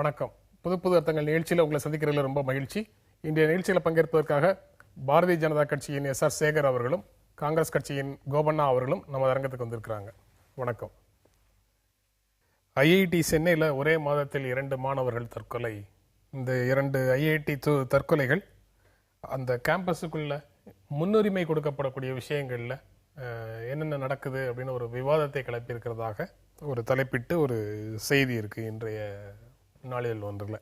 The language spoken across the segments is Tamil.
வணக்கம். புது புது அர்த்தங்கள் நிகழ்ச்சியில் உங்களை சந்திக்கிறதுல ரொம்ப மகிழ்ச்சி. இன்றைய நிகழ்ச்சியில் பங்கேற்பதற்காக பாரதிய ஜனதா கட்சியின் எஸ்.ஆர். சேகர் அவர்களும் காங்கிரஸ் கட்சியின் கோபண்ணா அவர்களும் நம்ம அரங்கத்துக்கு வந்திருக்கிறாங்க. வணக்கம். ஐஐடி சென்னையில் ஒரே மாதத்தில் 2 மாணவர்கள் தற்கொலை. இந்த 2 ஐஐடி தற்கொலைகள் அந்த கேம்பஸுக்குள்ள முன்னுரிமை கொடுக்கப்படக்கூடிய விஷயங்கள்ல என்னென்ன நடக்குது அப்படின்னு ஒரு விவாதத்தை கிளப்பி இருக்கிறதாக ஒரு தலைப்பிட்டு ஒரு செய்தி இருக்கு இன்றைய நாளிதழ் ஒன்றில்.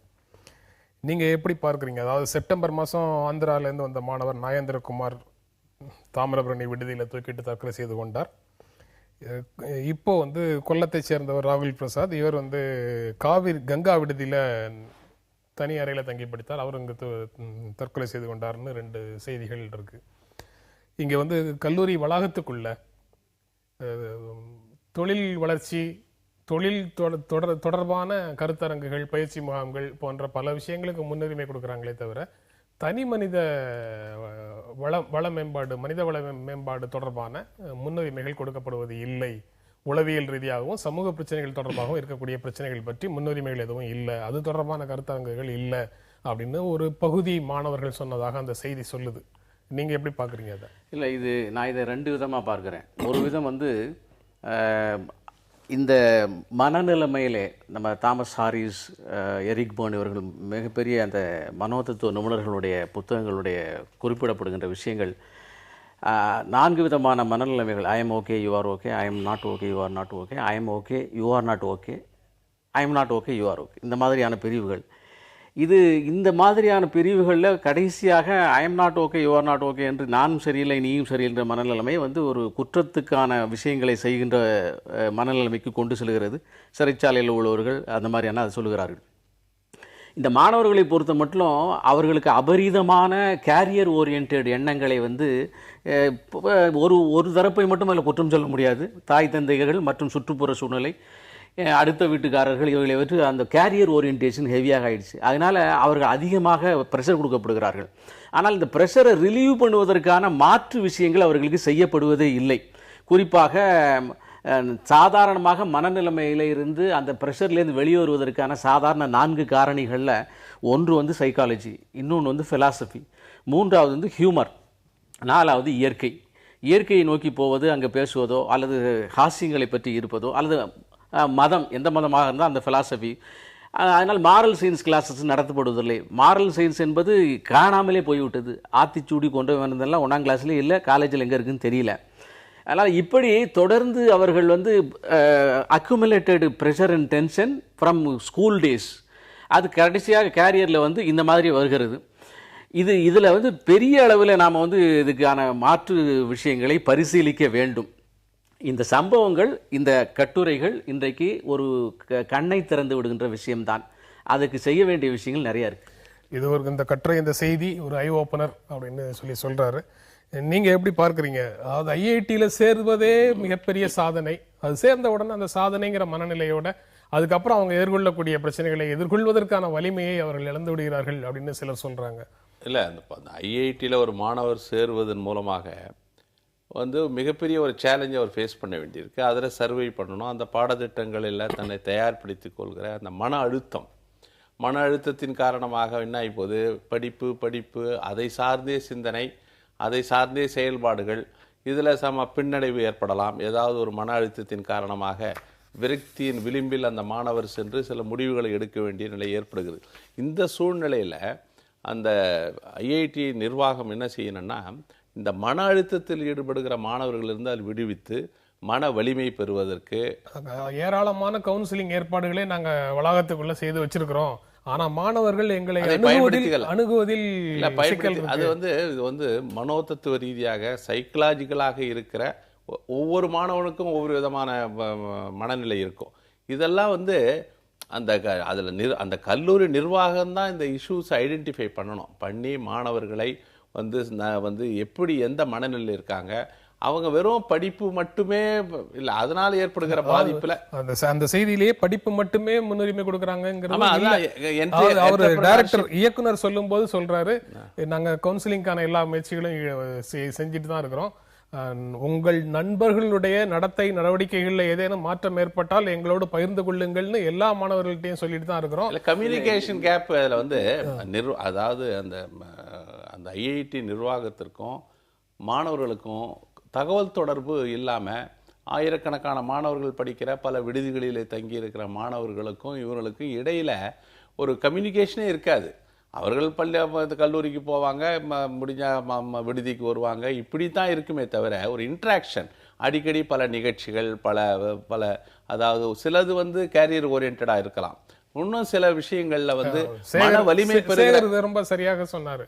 நீங்க எப்படி பார்க்குறீங்க? அதாவது செப்டம்பர் மாதம் ஆந்திராவிலேருந்து வந்த மாணவர் நாகேந்திரகுமார் தாமிரபரணி விடுதியில் தூக்கிட்டு தற்கொலை செய்து கொண்டார். இப்போ கொல்லத்தை சேர்ந்தவர் ராகுல் பிரசாத், இவர் கங்கா விடுதியில் தனி அறையில் தங்கி படித்தார். அவர் இங்கே தற்கொலை செய்து கொண்டார்னு 2 செய்திகள் இருக்கு. இங்கே கல்லூரி வளாகத்துக்குள்ள தொழில் வளர்ச்சி, தொழில் தொடர்பான கருத்தரங்குகள், பயிற்சி முகாம்கள் போன்ற பல விஷயங்களுக்கு முன்னுரிமை கொடுக்குறாங்களே தவிர தனி மனித வள மேம்பாடு, மனித வள மேம்பாடு தொடர்பான முன்னுரிமைகள் கொடுக்கப்படுவது இல்லை. உளவியல் ரீதியாகவும் சமூக பிரச்சனைகள் தொடர்பாகவும் இருக்கக்கூடிய பிரச்சனைகள் பற்றி முன்னுரிமைகள் எதுவும் இல்லை, அது தொடர்பான கருத்தரங்குகள் இல்லை அப்படின்னு ஒரு பகுதி மாணவர்கள் சொன்னதாக அந்த செய்தி சொல்லுது. நீங்க எப்படி பாக்குறீங்க அதை? இல்லை, நான் இதை 2 விதமாக பார்க்குறேன். ஒரு விதம் இந்த மனநிலைமையிலே நம்ம தாமஸ் ஹாரிஸ், எரிக் பர்ன் இவர்கள் மிகப்பெரிய அந்த மனோதத்துவ நிபுணர்களுடைய புத்தகங்களுடைய குறிப்பிடப்படுகின்ற விஷயங்கள் 4 விதமான மனநிலைமைகள். I am okay, you are okay, I am not okay, you are not okay, I am okay, you are not okay, I am not okay, you are okay, இந்த மாதிரியான பிரிவுகள். இந்த மாதிரியான பிரிவுகளில் கடைசியாக I am not okay, you are not okay என்று நானும் சரியில்லை நீயும் சரியில்லை மனநிலைமை ஒரு குற்றத்துக்கான விஷயங்களை செய்கின்ற மனநிலைமைக்கு கொண்டு செல்கிறது. சிறைச்சாலையில் உள்ளவர்கள் அந்த மாதிரியான அதை சொல்லுகிறார்கள். இந்த மாணவர்களை பொறுத்த மட்டும் அவர்களுக்கு அபரீதமான கேரியர் ஓரியன்ட் எண்ணங்களை ஒரு தரப்பை மட்டும் அதில் குற்றம் சொல்ல முடியாது. தாய் தந்தைகள் மற்றும் சுற்றுப்புற சூழ்நிலை, அடுத்த வீட்டுக்காரர்கள், இவர்களை வச்சு அந்த கேரியர் ஓரியன்டேஷன் ஹெவியாக ஆயிடுச்சு. அதனால் அவர்கள் அதிகமாக ப்ரெஷர் கொடுக்கப்படுகிறார்கள். ஆனால் இந்த ப்ரெஷரை ரிலீவ் பண்ணுவதற்கான மாற்று விஷயங்கள் அவர்களுக்கு செய்யப்படுவதே இல்லை. குறிப்பாக சாதாரணமாக மனநிலைமையில இருந்து அந்த ப்ரெஷர்லேருந்து வெளியே வருவதற்கான சாதாரண 4 காரணிகளில் ஒன்று சைக்காலஜி, இன்னொன்று ஃபிலாசபி, 3வது ஹியூமர், 4வது இயற்கை. இயற்கையை நோக்கி போவது, அங்கே பேசுவதோ அல்லது ஹாஸ்யங்களை பற்றி இருப்பதோ அல்லது மதம், எந்த மதமாக இருந்தால் அந்த ஃபிலாசபி. அதனால் மாரல் சயின்ஸ் கிளாஸஸ் நடத்தப்படுவதில்லை. மாரல் சயின்ஸ் என்பது காணாமலே போய்விட்டது. ஆத்திச்சூடி கொண்டு வந்ததெல்லாம் 1ஆம் கிளாஸ்லேயே இல்லை, காலேஜில் எங்கே இருக்குன்னு தெரியல. அதனால் இப்படி தொடர்ந்து அவர்கள் accumulated pressure and tension from school days, அது கடைசியாக கேரியரில் இந்த மாதிரி வருகிறது. இதில் பெரிய அளவில் நாம் இதுக்கான மாற்று விஷயங்களை பரிசீலிக்க வேண்டும். இந்த சம்பவங்கள், இந்த கட்டுரைகள் இன்றைக்கு ஒரு கண்ணை திறந்து விடுகின்ற விஷயம்தான். அதுக்கு செய்ய வேண்டிய விஷயங்கள் நிறைய இருக்கு. இது இந்த கட்டுரை, இந்த செய்தி ஒரு ஐ ஓப்பனர் அப்படின்னு சொல்றாரு. நீங்க எப்படி பார்க்குறீங்க? அதாவது ஐஐடியில சேர்வதே மிகப்பெரிய சாதனை. அது சேர்ந்த உடனே அந்த சாதனைங்கிற மனநிலையோட அதுக்கப்புறம் அவங்க எதிர்கொள்ளக்கூடிய பிரச்சனைகளை எதிர்கொள்வதற்கான வலிமையை அவர்கள் இழந்து விடுகிறார்கள் அப்படின்னு சிலர் சொல்றாங்க. இல்லை, அந்த ஐஐடியில் ஒரு மாணவர் சேருவதன் மூலமாக மிகப்பெரிய ஒரு சேலஞ்சை அவர் ஃபேஸ் பண்ண வேண்டியிருக்கு. அதில் சர்வை பண்ணணும். அந்த பாடத்திட்டங்களில் தன்னை தயார்படுத்திக் கொள்கிற அந்த மன அழுத்தத்தின் காரணமாக என்ன இப்போது படிப்பு, அதை சார்ந்தே சிந்தனை, அதை சார்ந்தே செயல்பாடுகள், இதில் பின்னடைவு ஏற்படலாம். ஏதாவது ஒரு மன அழுத்தத்தின் காரணமாக விரக்தியின் விளிம்பில் அந்த மாணவர் சென்று சில முடிவுகளை எடுக்க வேண்டிய நிலை ஏற்படுகிறது. இந்த சூழ்நிலையில் அந்த ஐஐடி நிர்வாகம் என்ன செய்யணும்னா, இந்த மன அழுத்தத்தில் ஈடுபடுகிற மாணவர்களிருந்து அதை விடுவித்து மன வலிமை பெறுவதற்கு ஏராளமான கவுன்சிலிங் ஏற்பாடுகளே நாங்க வளாகத்துக்குள்ள செய்து வச்சிருக்கிறோம். ஆனா மாணவர்கள் எங்களை அணுகுவதில் அது இது மனோதத்துவ ரீதியாக சைக்கலாஜிக்கலாக இருக்கிற ஒவ்வொரு மாணவனுக்கும் ஒவ்வொரு விதமான மனநிலை இருக்கும். இதெல்லாம் அந்த கல்லூரி நிர்வாகம் தான் இந்த இஷ்யூஸ் ஐடென்டிஃபை பண்ணி மாணவர்களை எப்படி எந்த மனநிலையில் இருக்காங்க, அவங்க வெறும் படிப்பு மட்டுமே இல்லை, அதனால ஏற்படுகிற பாதிப்புல அந்த செய்தியிலேயே படிப்பு மட்டுமே முன்னுரிமை கொடுக்கறாங்க. அவர் டைரக்டர், இயக்குனர் சொல்லும் போது சொல்றாரு, நாங்க கவுன்சிலிங்கான எல்லா முயற்சிகளும் செஞ்சுட்டு தான் இருக்கிறோம். உங்கள் நண்பர்களுடைய நடவடிக்கைகளில் ஏதேனும் மாற்றம் ஏற்பட்டால் எங்களோடு பகிர்ந்து கொள்ளுங்கள்னு எல்லா மாணவர்கள்ட்டையும் சொல்லிட்டு தான் இருக்கிறோம். கம்யூனிகேஷன் கேப் அதில் வந்து அதாவது அந்த ஐஐடி நிர்வாகத்திற்கும் மாணவர்களுக்கும் தகவல் தொடர்பு இல்லாமல் ஆயிரக்கணக்கான மாணவர்கள் படிக்கிற பல விடுதிகளிலே தங்கி இருக்கிற மாணவர்களுக்கும் இவர்களுக்கும் இடையில ஒரு கம்யூனிகேஷனே இருக்காது. அவர்கள் கல்லூரிக்கு போவாங்க, முடிஞ்ச விடுதிக்கு வருவாங்க, இப்படி தான் இருக்குமே தவிர ஒரு இன்ட்ராக்ஷன் அடிக்கடி பல நிகழ்ச்சிகள் பல அதாவது சிலது வந்து கேரியர் ஓரியன்டா இருக்கலாம். இன்னும் சில விஷயங்கள்ல வந்து மன வலிமை ரொம்ப சரியாக சொன்னாரு.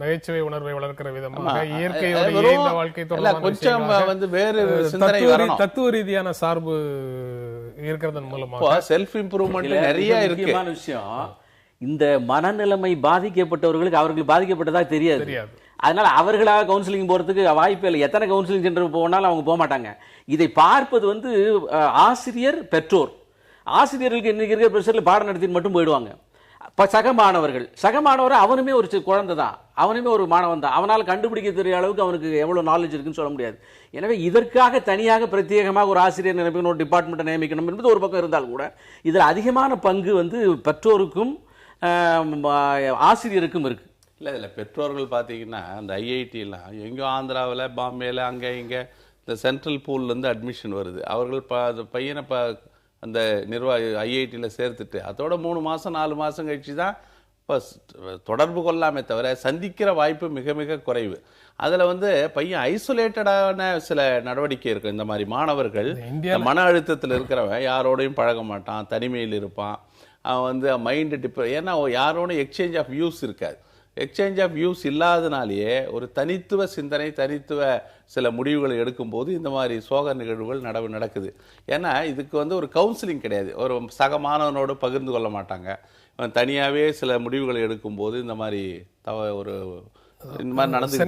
நகைச்சுவை உணர்வை வளர்க்கிற விதமாக இயற்கையோட வாழ்க்கை கொஞ்சம் வந்து வேறு சிந்தனை வரணும். தத்துவ ரீதியான சார்பு இருக்கிறதன் மூலமாக செல்ஃப் இம்ப்ரூவ்மெண்ட் நிறைய இருக்கு. விஷயம் இந்த மனநிலைமை பாதிக்கப்பட்டவர்களுக்கு அவர்கள் பாதிக்கப்பட்டதா தெரியாது. அதனால அவர்களாக கவுன்சிலிங் போறதுக்கு வாய்ப்பு இல்லை. எத்தனை கவுன்சிலிங் சென்டர் போனாலும் அவங்க போக மாட்டாங்க. இதை பார்ப்பது வந்து ஆசிரியர், பெற்றோர். ஆசிரியர்களுக்கு இன்னைக்கு இருக்கிற பிரச்சனை பாடம் நடத்திட்டு மட்டும் போயிடுவாங்க. சக மாணவர் அவனுமே ஒரு குழந்தை தான், அவனுமே ஒரு மாணவன் தான். அவனால் கண்டுபிடிக்க தெரிய அளவுக்கு அவனுக்கு எவ்வளவு நாலேஜ் இருக்குன்னு சொல்ல முடியாது. எனவே இதற்காக தனியாக பிரத்யேகமாக ஒரு ஆசிரியர் நியமிக்கணும், ஒரு டிபார்ட்மெண்ட்டை நியமிக்கணும் என்பது ஒரு பக்கம் இருந்தால் கூட இதில் அதிகமான பங்கு வந்து பெற்றோருக்கும் ஆசிரியருக்கும் இருக்கு. இல்லை பெற்றோர்கள் பார்த்தீங்கன்னா அந்த ஐஐடிலாம் எங்கேயோ ஆந்திராவில், பாம்பேல, அங்கே இங்கே இந்த சென்ட்ரல் பூல்லேருந்து அட்மிஷன் வருது. அவர்கள் பையனை அந்த ஐஐடியில் சேர்த்துட்டு அதோட 3 மாதம் 4 மாதம் கழிச்சு தான் இப்போ தொடர்பு கொள்ளாமே தவிர சந்திக்கிற வாய்ப்பு மிக மிக குறைவு. அதில் வந்து பையன் ஐசோலேட்டடான சில நடவடிக்கை இருக்கும். இந்த மாதிரி மாணவர்கள் மன அழுத்தத்தில் இருக்கிறவன் யாரோடையும் பழக மாட்டான், தனிமையில் இருப்பான். அவன் வந்து மைண்டு ஏன்னா யாரோட எக்ஸ்சேஞ்ச் ஆஃப் வியூஸ் இருக்காது. எக்ஸ்சேஞ்ச் ஆஃப் வியூஸ் இல்லாதனாலேயே ஒரு தனித்துவ சிந்தனை, தனித்துவ சில முடிவுகளை எடுக்கும்போது இந்த மாதிரி சோக நிகழ்வுகள் நடக்குது. ஏன்னா இதுக்கு வந்து ஒரு கவுன்சிலிங் கிடையாது. ஒரு சக மாணவனோடு பகிர்ந்து கொள்ள மாட்டாங்க. தனியாகவே சில முடிவுகளை எடுக்கும்போது இந்த மாதிரி இந்த மாதிரி நடந்து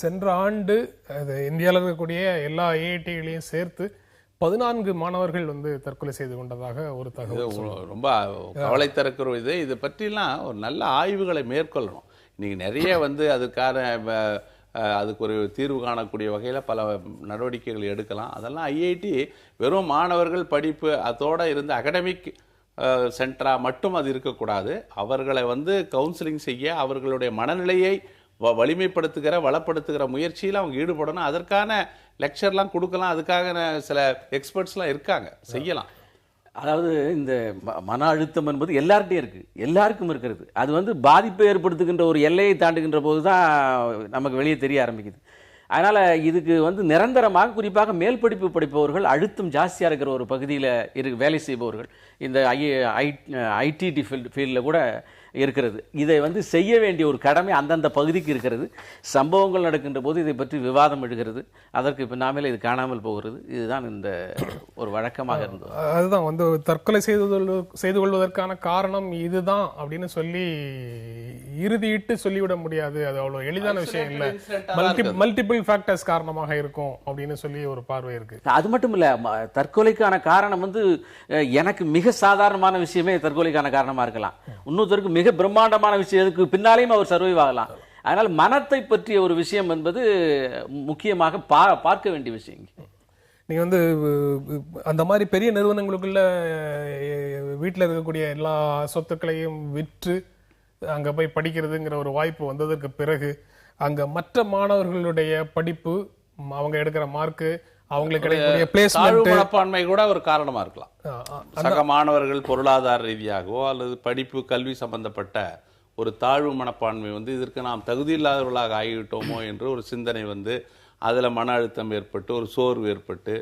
சென்ற ஆண்டு இந்தியாவில் இருக்கக்கூடிய எல்லா ஐஐடிகளையும் சேர்த்து 14 மாணவர்கள் வந்து தற்கொலை செய்து கொண்டதாக ஒரு தகவல். ரொம்ப கவலை தரக்கிற இது பற்றிலாம் ஒரு நல்ல ஆய்வுகளை மேற்கொள்ளணும். இன்னைக்கு நிறைய வந்து அதுக்கு ஒரு தீர்வு காணக்கூடிய வகையில் பல நடவடிக்கைகள் எடுக்கலாம். அதெல்லாம் ஐஐடி வெறும் மாணவர்கள் படிப்பு அதோட இருந்து அகடமிக் சென்டரா மட்டும் அது இருக்கக்கூடாது. அவர்களை வந்து கவுன்சிலிங் செய்ய, அவர்களுடைய மனநிலையை வலிமைப்படுத்துகிற வளப்படுத்துகிற முயற்சியில் அவங்க ஈடுபடணும். அதற்கான லெக்சர்லாம் கொடுக்கலாம். அதுக்காக சில எக்ஸ்பர்ட்ஸ்லாம் இருக்காங்க, செய்யலாம். அதாவது இந்த மன அழுத்தம் என்பது எல்லார்ட்டையும் இருக்கு, எல்லாருக்கும் இருக்கிறது. அது வந்து பாதிப்பை ஏற்படுத்துகின்ற ஒரு எல்லையை தாண்டுகின்ற போது தான் நமக்கு வெளியே தெரிய ஆரம்பிக்குது. அதனால இதுக்கு வந்து நிரந்தரமாக, குறிப்பாக மேல் படிப்பு படிப்பவர்கள், அழுத்தம் ஜாஸ்தியாக இருக்கிற ஒரு பகுதியில் வேலை செய்பவர்கள், இந்த ஐடிடி ஃபீல்டில் கூட இருக்கிறது. இதை வந்து செய்ய வேண்டிய ஒரு கடமை அந்தந்த பகுதிக்கு இருக்கிறது. சம்பவங்கள் நடக்கின்ற போது இதை பற்றி விவாதம் எடுக்கிறது, அதற்கு பின்னாமல் இது காணாமல் போகிறது. இதுதான் இந்த ஒரு வழக்கமாக இருந்தது. அதுதான் வந்து தற்கொலை செய்து கொள்வதற்கான காரணம் இதுதான் அப்படின்னு சொல்லி இறுதியிட்டு சொல்லிவிட முடியாது. அது அவ்வளவு எளிதான விஷயம் இல்லை. மல்டிபிள் ஃபேக்டர்ஸ் காரணமாக இருக்கும் அப்படின்னு சொல்லி ஒரு பார்வை இருக்கு. அது மட்டும் இல்ல, தற்கொலைக்கான காரணம் வந்து எனக்கு மிக சாதாரணமான விஷயமே தற்கொலைக்கான காரணமா இருக்கலாம். இன்னொருத்தருக்கு மிக பிரம்மாண்டமான விஷயத்துக்கு பின்னாலேயும் அவர் சர்வைவ் ஆகலாம். அதனால் மனத்தை பற்றிய ஒரு விஷயம் என்பது முக்கியமாக பார்க்க வேண்டிய விஷயம். நீங்க வந்து அந்த மாதிரி பெரிய நிறுவனங்களுக்குள்ள வீட்டில் இருக்கக்கூடிய எல்லா சொத்துக்களையும் விற்று அங்க போய் படிக்கிறதுங்கிற ஒரு வாய்ப்பு வந்ததற்கு பிறகு அங்க மற்ற மாணவர்களுடைய படிப்பு, அவங்க எடுக்கிற மார்க்கு, அவங்களுக்கு கிடைக்கக்கூடிய பிளேஸ்மென்ட், மனப்பான்மை கூட ஒரு காரணமா இருக்கலாம். சக மாணவர்கள் பொருளாதார ரீதியாகவோ அல்லது படிப்பு கல்வி சம்பந்தப்பட்ட ஒரு தாழ்வு மனப்பான்மை வந்து இதற்கு நாம் தகுதி இல்லாதவர்களாக ஆகிவிட்டோமோ என்று ஒரு சிந்தனை வந்து அதில் மன அழுத்தம் ஏற்பட்டு ஒரு சோர்வு ஏற்பட்டு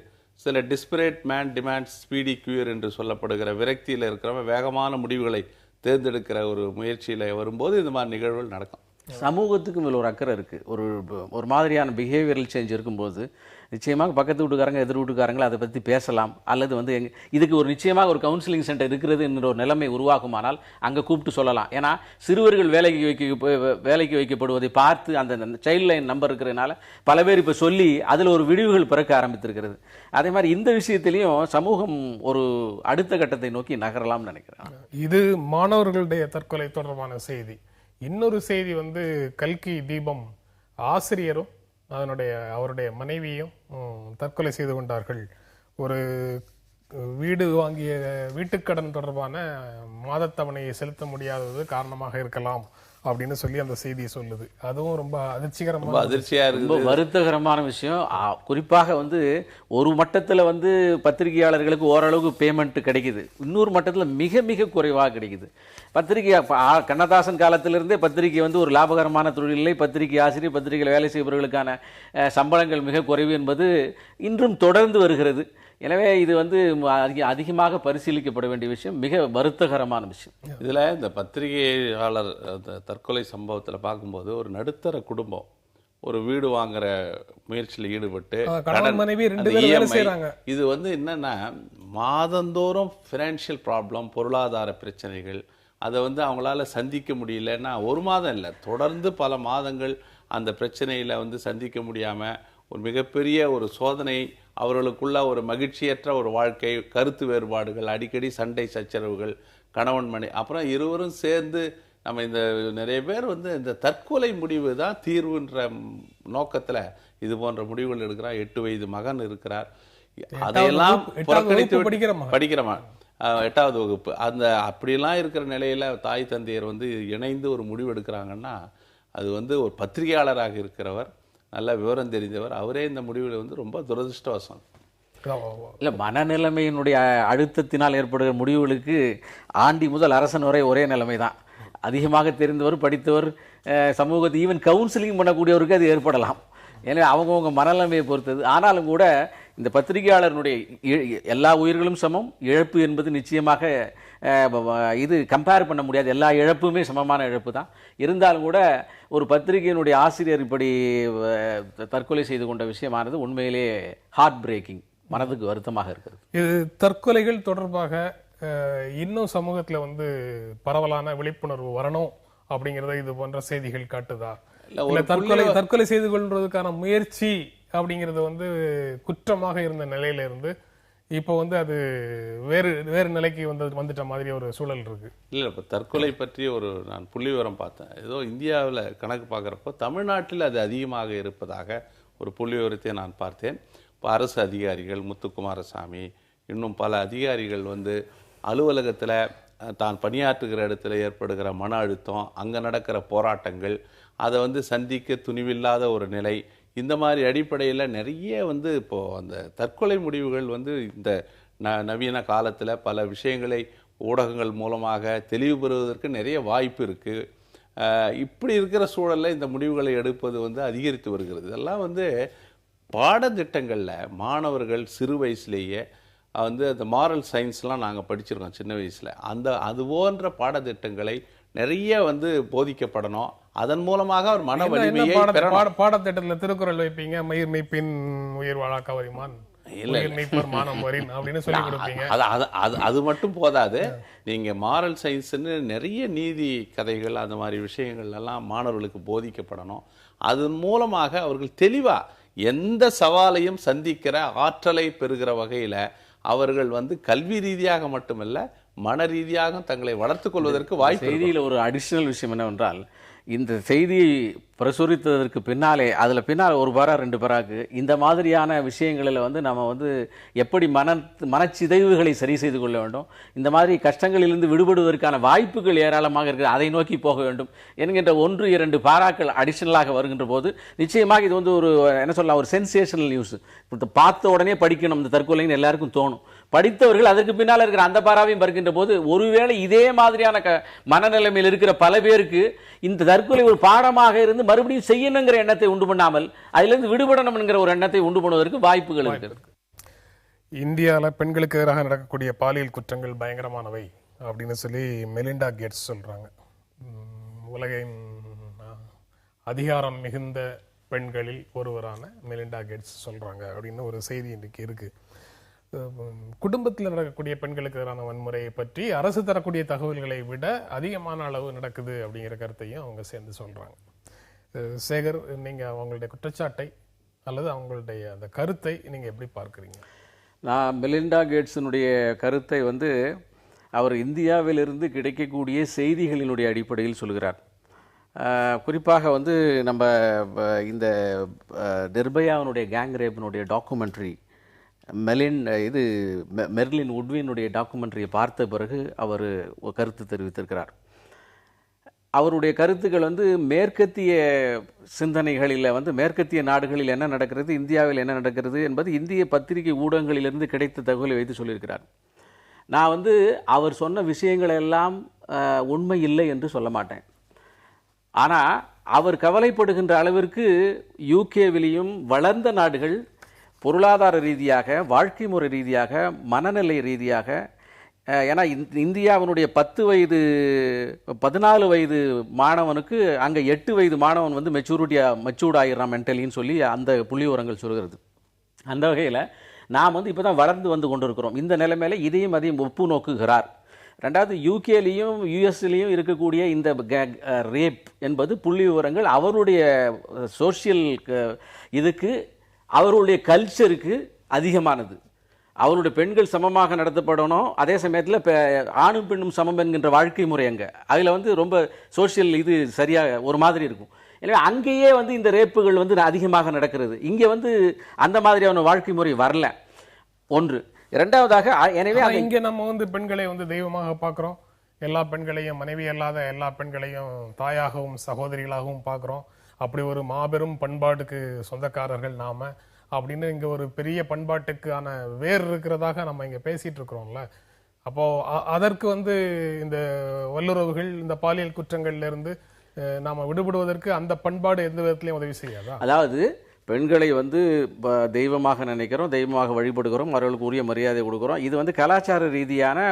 சில டிஸ்பரேட் மேன் டிமாண்ட்ஸ் ஸ்பீடி கியூர் என்று சொல்லப்படுகிற விரக்தியில் இருக்கிறவங்க வேகமான முடிவுகளை தேர்ந்தெடுக்கிற ஒரு முயற்சியில் வரும்போது இந்த மாதிரி நிகழ்வுகள் நடக்கும். சமூகத்துக்கு மேல் ஒரு அக்கறை இருக்குது. ஒரு மாதிரியான பிஹேவியரல் சேஞ்ச் இருக்கும்போது நிச்சயமாக பக்கத்து வீட்டுக்காரங்க எதிர் வீட்டுக்காரங்களை அதை பற்றி பேசலாம். அல்லது வந்து இதுக்கு ஒரு நிச்சயமாக ஒரு கவுன்சிலிங் சென்டர் இருக்கிறது என்ற ஒரு நிலைமை உருவாக்குமானால் அங்கே கூப்பிட்டு சொல்லலாம். ஏன்னா சிறுவர்கள் வேலைக்கு வைக்கப்படுவதை பார்த்து அந்த சைல்ட் லைன் நம்பர் இருக்கிறதுனால பல பேர் இப்போ சொல்லி அதில் ஒரு விடிவுகள் பிறக்க ஆரம்பித்திருக்கிறது. அதே மாதிரி இந்த விஷயத்திலையும் சமூகம் ஒரு அடுத்த கட்டத்தை நோக்கி நகரலாம்னு நினைக்கிறேன். இது மாணவர்களுடைய தற்கொலை தொடர்பான செய்தி. இன்னொரு செய்தி வந்து கல்கி தீபம் ஆசிரியரும் அவருடைய மனைவியும் தற்கொலை செய்து கொண்டார்கள். ஒரு வீடு வாங்கிய வீட்டுக்கடன் தொடர்பான மாதத்தவணையை செலுத்த முடியாதது காரணமாக இருக்கலாம் அப்படின்னு சொல்லி அந்த செய்தியை சொல்லுது. அதுவும் ரொம்ப அதிர்ச்சிகரமான, அதிர்ச்சியா இருக்கு, ரொம்ப வருத்தகரமான விஷயம். குறிப்பாக ஒரு மட்டத்தில் பத்திரிகையாளர்களுக்கு ஓரளவுக்கு பேமெண்ட் கிடைக்குது, இன்னொரு மட்டத்தில் மிக மிக குறைவாக கிடைக்குது. பத்திரிகை கண்ணதாசன் காலத்திலிருந்தே பத்திரிகை ஒரு லாபகரமான தொழிலை, பத்திரிகை ஆசிரியர், பத்திரிகையில் வேலை செய்பவர்களுக்கான சம்பளங்கள் மிக குறைவு என்பது இன்றும் தொடர்ந்து வருகிறது. எனவே இது அதிகமாக பரிசீலிக்கப்பட வேண்டிய விஷயம், மிக வருத்தகரமான விஷயம். இதில் இந்த பத்திரிகையாளர் தற்கொலை சம்பவத்தில் பார்க்கும்போது ஒரு நடுத்தர குடும்பம் ஒரு வீடு வாங்குற முயற்சியில் ஈடுபட்டு இது என்னன்னா மாதந்தோறும் ஃபினான்ஷியல் ப்ராப்ளம், பொருளாதார பிரச்சனைகள், அதை அவங்களால சந்திக்க முடியலன்னா ஒரு மாதம் இல்லை, தொடர்ந்து பல மாதங்கள் அந்த பிரச்சனையில் சந்திக்க முடியாமல் ஒரு மிகப்பெரிய ஒரு சோதனை, அவர்களுக்குள்ள ஒரு மகிழ்ச்சியற்ற ஒரு வாழ்க்கை, கருத்து வேறுபாடுகள், அடிக்கடி சண்டை சச்சரவுகள், கணவன் மணி, அப்புறம் இருவரும் சேர்ந்து நம்ம நிறைய பேர் இந்த தற்கொலை முடிவு தான் தீர்வுன்ற நோக்கத்தில் இது போன்ற முடிவுகள் எடுக்கிறார். 8 வயது மகன் இருக்கிறார், அதையெல்லாம் புறக்கணித்து படிக்கிறவன் 8வது வகுப்பு, அப்படிலாம் இருக்கிற நிலையில் தாய் தந்தையர் இணைந்து ஒரு முடிவு எடுக்கிறாங்கன்னா அது ஒரு பத்திரிகையாளராக இருக்கிறவர், நல்ல விவரம் தெரிந்தவர், அவரே இந்த முடிவில் ரொம்ப துரதிருஷ்டவசம். இல்லை, மனநிலைமையினுடைய அழுத்தத்தினால் ஏற்படுகிற முடிவுகளுக்கு ஆண்டி முதல் அரசன் வரை ஒரே நிலைமை தான். அதிகமாக தெரிந்தவர், படித்தவர், சமூகத்தை ஈவன் கவுன்சிலிங் பண்ணக்கூடியவருக்கு அது ஏற்படலாம். எனவே அவங்கவுங்க மனநிலைமையை பொறுத்தது. ஆனாலும் கூட இந்த பத்திரிகையாளருடைய எல்லா உயிர்களும் சமம், இழப்பு என்பது நிச்சயமாக இது கம்பேர் பண்ண முடியாது, எல்லா இழப்புமே சமமான இழப்பு தான். இருந்தாலும் கூட ஒரு பத்திரிகையினுடைய ஆசிரியர் இப்படி தற்கொலை செய்து கொண்ட விஷயமானது உண்மையிலேயே ஹார்ட் பிரேக்கிங், மனதுக்கு வருத்தமாக இருக்கிறது. இது தற்கொலைகள் தொடர்பாக இன்னும் சமூகத்தில் பரவலான விழிப்புணர்வு வரணும் அப்படிங்கிறத இது போன்ற செய்திகள் காட்டுதா? இல்ல தற்கொலை செய்து கொள்வதற்கான முயற்சி அப்படிங்கிறது குற்றமாக இருந்த நிலையில இருந்து இப்போ அது வேறு நிலைக்கு வந்துட்ட மாதிரி ஒரு சூழல் இருக்கு. இல்லை, இப்போ தற்கொலை பற்றி நான் புள்ளி விவரம் பார்த்தேன். ஏதோ இந்தியாவில் கணக்கு பார்க்குறப்போ தமிழ்நாட்டில் அது அதிகமாக இருப்பதாக ஒரு புள்ளி விவரத்தை நான் பார்த்தேன். இப்போ அரசு அதிகாரிகள், முத்துக்குமாரசாமி, இன்னும் பல அதிகாரிகள் அலுவலகத்தில் தான் பணியாற்றுகிற இடத்துல ஏற்படுகிற மன அழுத்தம், அங்கே நடக்கிற போராட்டங்கள், அதை சந்திக்க துணிவில்லாத ஒரு நிலை, இந்த மாதிரி அடிப்படையில் நிறைய இப்போது அந்த தற்கொலை முடிவுகள் இந்த நவீன காலத்தில் பல விஷயங்களை ஊடகங்கள் மூலமாக தெளிவு பெறுவதற்கு நிறைய வாய்ப்பு இருக்குது. இப்படி இருக்கிற சூழலில் இந்த முடிவுகளை எடுப்பது அதிகரித்து வருகிறது. இதெல்லாம் பாடத்திட்டங்களில் மாணவர்கள் சிறு வயசுலேயே அந்த மாரல் சயின்ஸ்லாம் நாங்கள் படிச்சிருக்கோம் சின்ன வயசில், அது போன்ற பாடத்திட்டங்களை நிறைய போதிக்கப்படணும். அதன் மூலமாக அவர் மன வலிமையை பாடத்திட்டத்தில் திருக்குறள் வைப்பீங்க, மயிர் மெய்ப்பின் உயிர் வாழா கவரிமான், அது மட்டும் போதாது. நீங்க மாரல் சயின்ஸ்ன்னு நிறைய நீதி கதைகள், அந்த மாதிரி விஷயங்கள் எல்லாம் மாணவர்களுக்கு போதிக்கப்படணும். அதன் மூலமாக அவர்கள் தெளிவா எந்த சவாலையும் சந்திக்கிற ஆற்றலை பெறுகிற வகையில அவர்கள் கல்வி ரீதியாக மட்டுமல்ல மன ரீதியாக தங்களை வளர்த்துக் கொள்வதற்கு வாய்ப்பு. செய்தியில் ஒரு அடிஷனல் விஷயம் என்னவென்றால், இந்த செய்தியை பிரசுரித்ததற்கு பின்னாலே அதில் பின்னால் ஒரு பரா 2 பராக்கு இந்த மாதிரியான விஷயங்களில் நம்ம எப்படி மனச்சிதைவுகளை சரி செய்து கொள்ள வேண்டும், இந்த மாதிரி கஷ்டங்களிலிருந்து விடுபடுவதற்கான வாய்ப்புகள் ஏராளமாக இருக்குது, அதை நோக்கி போக வேண்டும் என்கின்ற 1-2 பாராக்கள் அடிஷனலாக வருகின்ற போது நிச்சயமாக இது ஒரு என்ன சொல்லலாம், ஒரு சென்சேஷனல் நியூஸ். பார்த்த உடனே படிக்கணும் இந்த தற்கொலைன்னு எல்லாருக்கும் தோணும். படித்தவர்கள் அதற்கு பின்னால் இருக்கிற அந்த பாராவையும் பார்க்கின்ற போது ஒருவேளை இதே மாதிரியான மனநிலைமையில் இருக்கிற பல பேருக்கு இந்த தற்கொலை ஒரு பாடமாக இருந்து மறுபடியும் செய்யணுங்கிற எண்ணத்தை உண்டு பண்ணாமல் அதிலிருந்து விடுபடணும் என்கிற ஒரு எண்ணத்தை உண்டு பண்ணுவதற்கு வாய்ப்புகள் இருக்கிறது. இந்தியாவில் பெண்களுக்கு எதிராக நடக்கக்கூடிய பாலியல் குற்றங்கள் பயங்கரமானவை அப்படின்னு சொல்லி மெலிண்டா கேட்ஸ் சொல்றாங்க. உலகின் அதிகாரம் மிகுந்த பெண்களில் ஒருவரான மெலிண்டா கேட்ஸ் சொல்றாங்க அப்படின்னு ஒரு செய்தி இன்றைக்கு இருக்கு. குடும்பத்தில் நடக்கக்கூடிய பெண்களுக்கு எதிரான வன்முறையை பற்றி அரசு தரக்கூடிய தகவல்களை விட அதிகமான அளவு நடக்குது அப்படிங்கிற கருத்தையும் அவங்க சேர்ந்து சொல்றாங்க. சேகர், நீங்க அவங்களுடைய குற்றச்சாட்டை அல்லது அவங்களுடைய அந்த கருத்தை நீங்க எப்படி பார்க்குறீங்க? நான் மெலிண்டா கேட்ஸினுடைய கருத்தை அவர் இந்தியாவிலிருந்து கிடைக்கக்கூடிய செய்திகளினுடைய அடிப்படையில் சொல்கிறார். குறிப்பாக வந்து நம்ம இந்த நிர்பயாவினுடைய கேங் ரேப்பினுடைய டாக்குமெண்ட்ரி மெர்லின் உட்வினுடைய டாக்குமெண்ட்ரியை பார்த்த பிறகு அவர் கருத்து தெரிவித்திருக்கிறார். அவருடைய கருத்துக்கள் வந்து மேற்கத்திய சிந்தனைகளில் வந்து மேற்கத்திய நாடுகளில் என்ன நடக்கிறது, இந்தியாவில் என்ன நடக்கிறது என்பது இந்திய பத்திரிகை ஊடகங்களிலிருந்து கிடைத்த தகவலை வைத்து சொல்லியிருக்கிறார். நான் வந்து அவர் சொன்ன விஷயங்கள் எல்லாம் உண்மை இல்லை என்று சொல்ல மாட்டேன். ஆனால் அவர் கவலைப்படுகின்ற அளவிற்கு யூகேவிலையும் வளர்ந்த நாடுகள் பொருளாதார ரீதியாக, வாழ்க்கை முறை ரீதியாக, மனநிலை ரீதியாக, ஏன்னா இந்தியாவினுடைய 14 வயது மாணவனுக்கு அங்கே 8 வயது மாணவன் வந்து மெச்சூர்ட் ஆகிடுறான் மென்டலின்னு சொல்லி அந்த புள்ளிவிவரங்கள் சொல்கிறது. அந்த வகையில் நாம் வந்து இப்போ தான் வளர்ந்து வந்து கொண்டிருக்கிறோம். இந்த நிலைமையில் அதையும் ஒப்பு நோக்குகிறார். ரெண்டாவது, யூகேலையும் யூஎஸ்லேயும் இருக்கக்கூடிய இந்த ரேப் என்பது புள்ளி விவரங்கள் அவருடைய சோஷியல் இதுக்கு, அவருடைய கல்ச்சருக்கு அதிகமானது. அவருடைய பெண்கள் சமமாக நடத்தப்படணும், அதே சமயத்தில் இப்போ ஆணும் பெண்ணும் சமம் என்கின்ற வாழ்க்கை முறை அங்கே அதில் வந்து ரொம்ப சோஷியல் இது சரியாக ஒரு மாதிரி இருக்கும். எனவே அங்கேயே வந்து இந்த ரேப்புகள் வந்து அதிகமாக நடக்கிறது. இங்கே வந்து அந்த மாதிரியான வாழ்க்கை முறை வரல. ஒன்று. இரண்டாவதாக, எனவே இங்கே நம்ம வந்து பெண்களை வந்து தெய்வமாக பார்க்குறோம். எல்லா பெண்களையும், மனைவி அல்லாத எல்லா பெண்களையும் தாயாகவும் சகோதரிகளாகவும் பார்க்குறோம். அப்படி ஒரு மாபெரும் பண்பாட்டுக்கு சொந்தக்காரர்கள் நாம அப்படின்னு இங்க ஒரு பெரிய பண்பாட்டுக்கான வேர் இருக்கிறதாக நம்ம இங்க பேசிட்டு இருக்கிறோம்ல. அப்போ அதற்கு வந்து இந்த வல்லுறவுகள், இந்த பாலியல் குற்றங்கள்ல இருந்து நாம விடுபடுவதற்கு அந்த பண்பாடு எந்த விதத்திலையும் உதவி செய்யாதா? அதாவது பெண்களை வந்து தெய்வமாக நினைக்கிறோம், தெய்வமாக வழிபடுகிறோம், அவர்களுக்கு உரிய மரியாதை கொடுக்கிறோம். இது வந்து கலாச்சார ரீதியான,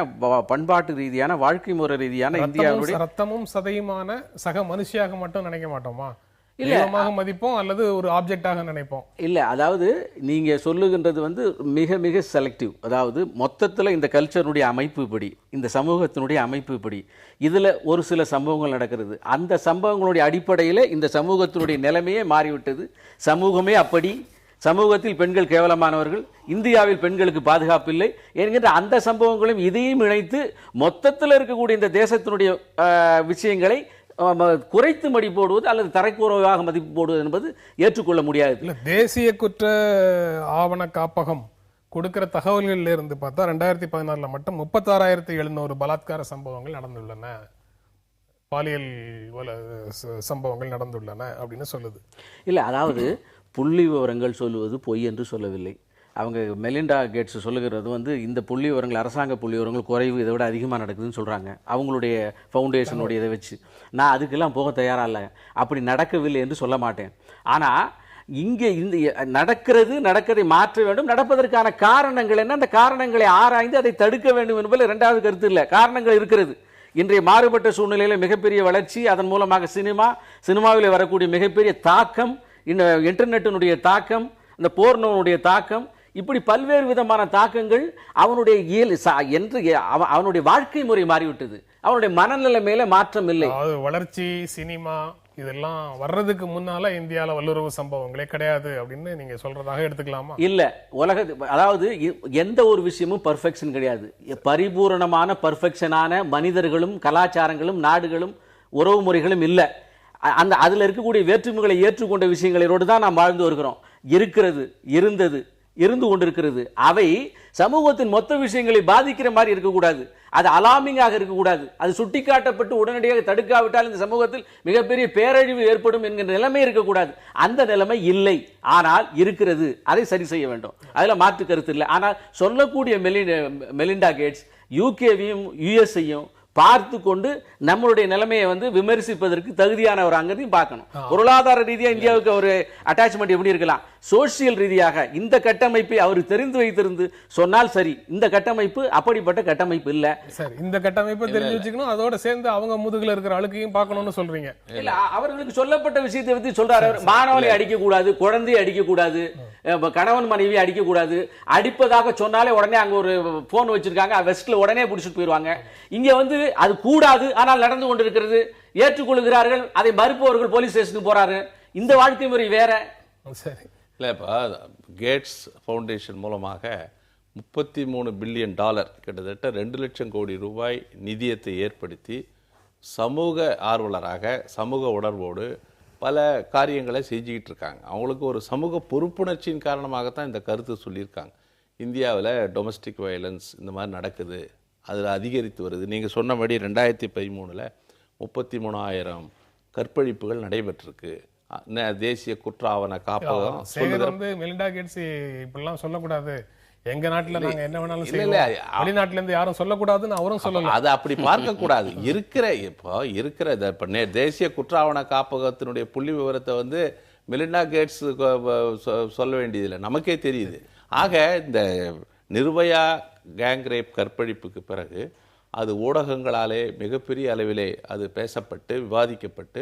பண்பாட்டு ரீதியான, வாழ்க்கை முறை ரீதியான இந்தியாவுடைய ரத்தமும் சதையுமான சக மனுஷியாக மட்டும் நினைக்க மாட்டோமா? இல்லமாக மதிப்போம் அல்லது ஒரு ஆப்ஜெக்டாக நினைப்போம். இல்லை, அதாவது நீங்க சொல்லுகின்றது வந்து மிக மிக செலக்டிவ். அதாவது மொத்தத்தில் இந்த கல்ச்சருடைய அமைப்பு இப்படி, இந்த சமூகத்தினுடைய அமைப்பு இப்படி, இதில் ஒரு சில சம்பவங்கள் நடக்கிறது. அந்த சம்பவங்களுடைய அடிப்படையில் இந்த சமூகத்தினுடைய நிலைமையே மாறிவிட்டது. சமூகமே அப்படி, சமூகத்தில் பெண்கள் கேவலமானவர்கள், இந்தியாவில் பெண்களுக்கு பாதுகாப்பு இல்லை என்கின்ற அந்த சம்பவங்களையும் இதையும் இணைத்து மொத்தத்தில் இருக்கக்கூடிய இந்த தேசத்தினுடைய விஷயங்களை குறைத்து மதிப்பு போடுவது அல்லது தரைக்குறைவாக மதிப்பு போடுவது என்பது ஏற்றுக்கொள்ள முடியாது. தேசிய குற்ற ஆவண காப்பகம் கொடுக்கிற தகவல்களில் இருந்து பார்த்தா 2016 மட்டும் 36,700 பலாத்கார சம்பவங்கள் நடந்துள்ளன, பாலியல் சம்பவங்கள் நடந்துள்ளன அப்படின்னு சொல்லுது. இல்லை, அதாவது புள்ளி விவரங்கள் சொல்லுவது பொய் என்று சொல்லவில்லை. அவங்க மெலிண்டா கேட்ஸ் சொல்லுகிறது வந்து இந்த புள்ளி விவரங்கள், அரசாங்க புள்ளி விவரங்கள் குறைவு, இதை விட அதிகமாக நடக்குதுன்னு சொல்கிறாங்க அவங்களுடைய ஃபவுண்டேஷனுடைய இதை வச்சு. நான் அதுக்கெல்லாம் போக தயாராக இல்லை, அப்படி நடக்கவில்லை என்று சொல்ல மாட்டேன். ஆனால் இங்கே இந்த நடக்கிறதை மாற்ற வேண்டும், நடப்பதற்கான காரணங்கள் என்ன, அந்த காரணங்களை ஆராய்ந்து அதை தடுக்க வேண்டும் என்பதில் இரண்டாவது கருத்து இல்லை. காரணங்கள் இருக்கிறது. இன்றைய மாறுபட்ட சூழ்நிலையில் மிகப்பெரிய வளர்ச்சி, அதன் மூலமாக சினிமாவில் வரக்கூடிய மிகப்பெரிய தாக்கம், இன்டர்நெட்டினுடைய தாக்கம், இந்த போர்னோனுடைய தாக்கம், இப்படி பல்வேறு விதமான தாக்கங்கள் அவனுடைய வாழ்க்கை முறை மாறிவிட்டது. அவனுடைய மனநிலை மேல மாற்றம் இல்லை. வளர்ச்சி, சினிமா இதெல்லாம் வர்றதுக்கு முன்னால இந்தியால வல்லுறவு சம்பவங்களே கிடையாது அப்படின்னு நீங்க சொல்றதாக எடுத்துக்கலாமா? இல்ல, அதாவது எந்த ஒரு விஷயமும் பர்ஃபெக்ஷன் கிடையாது. பரிபூரணமான பர்ஃபெக்ஷனான மனிதர்களும் கலாச்சாரங்களும் நாடுகளும் உறவு முறைகளும் இல்லை. அதுல இருக்கக்கூடிய வேற்றுமைகளை ஏற்றுக்கொண்ட விஷயங்களோடு தான் நாம் வாழ்ந்து வருகிறோம். இருந்து கொண்டிருக்கிறது. அவை சமூகத்தின் மொத்த விஷயங்களை பாதிக்கிற மாதிரி இருக்கக்கூடாது, அது அலார்மிங்காக இருக்கக்கூடாது, அது சுட்டிக்காட்டப்பட்டு உடனடியாக தடுக்காவிட்டால் இந்த சமூகத்தில் மிகப்பெரிய பேரழிவு ஏற்படும் என்கிற நிலைமை இருக்கக்கூடாது. அந்த நிலைமை இல்லை, ஆனால் இருக்கிறது. அதை சரி செய்ய வேண்டும், அதில் மாற்று கருத்து இல்லை. ஆனால் சொல்லக்கூடிய மெலிண்டா கேட்ஸ் யூகேவையும் யுஎஸ்ஐயும் பார்த்து கொண்டு நம்மளுடைய நிலைமையை வந்து விமர்சிப்பதற்கு தகுதியானவராங்கிறதையும் பார்க்கணும். பொருளாதார ரீதியாக இந்தியாவுக்கு ஒரு அட்டாச்மெண்ட் எப்படி இருக்கலாம், சோசியல் ரீதியாக இந்த கட்டமைப்பை அவர் தெரிந்து வைத்திருந்து சொன்னால் சரி. இந்த கட்டமைப்பு அப்படிப்பட்ட கட்டமைப்பு இல்ல. சரி, இந்த கட்டமைப்பை தெரிஞ்சு வச்சுக்கணும், அதோட சேர்ந்து அவங்க முதுகுல இருக்கிற அழுக்கையும் பார்க்கணும்னு சொல்றீங்க. இல்ல, அவர்களுக்கு சொல்லப்பட்ட விஷயத்தை பத்தி சொல்றாரு. மாணவனை அடிக்க கூடாது, குழந்தையை அடிக்க கூடாது, கணவன் மனைவி அடிக்க கூடாது. அடிப்பதாக சொன்னாலே உடனே அங்க ஒரு போன் வச்சிருக்காங்க, வெஸ்ட்ல உடனே பிடிச்சிட்டு போயிருவாங்க. இங்க வந்து அது கூடாது, ஆனால் நடந்து கொண்டிருக்கிறது, ஏற்றுக்கொள்கிறார்கள். அதை மறுப்பவர்கள் போலீஸ் ஸ்டேஷனுக்கு போறாரு. இந்த வாழ்க்கை முறை வேற. சரி, இல்லை, இப்போ கேட்ஸ் ஃபவுண்டேஷன் மூலமாக $33 பில்லியன், கிட்டத்தட்ட 2 லட்சம் கோடி ரூபாய் நிதியத்தை ஏற்படுத்தி சமூக ஆர்வலராக சமூக உணர்வோடு பல காரியங்களை செஞ்சுக்கிட்டு இருக்காங்க. அவங்களுக்கு ஒரு சமூக பொறுப்புணர்ச்சியின் காரணமாகத்தான் இந்த கருத்து சொல்லியிருக்காங்க. இந்தியாவில் டொமஸ்டிக் வயலன்ஸ் இந்த மாதிரி நடக்குது, அதில் அதிகரித்து வருது. நீங்கள் சொன்னபடி 2013 33,000 கற்பழிப்புகள் நடைபெற்றிருக்கு. தேசிய குற்ற ஆவண காப்பகம் வந்து மெலிண்டா கேட்ஸ் இப்படிலாம் சொல்லக்கூடாது, எங்க நாட்டுல நாங்க என்ன வேணாலும் செய்யலாம், வெளிநாட்டுல இருந்து யாரும் சொல்லக்கூடாதுன்னு அவரும் சொல்லல. அது அப்படி பார்க்க கூடாது. இருக்கிற தேசிய குற்ற ஆவண காப்பகத்தினுடைய புள்ளி விவரத்தை வந்து மெலிண்டா கேட்ஸ் சொல்ல வேண்டியதில்லை, நமக்கே தெரியுது. ஆக இந்த நிர்பயா கேங் ரேப் கற்பழிப்புக்கு பிறகு அது ஊடகங்களாலே மிகப்பெரிய அளவிலே அது பேசப்பட்டு விவாதிக்கப்பட்டு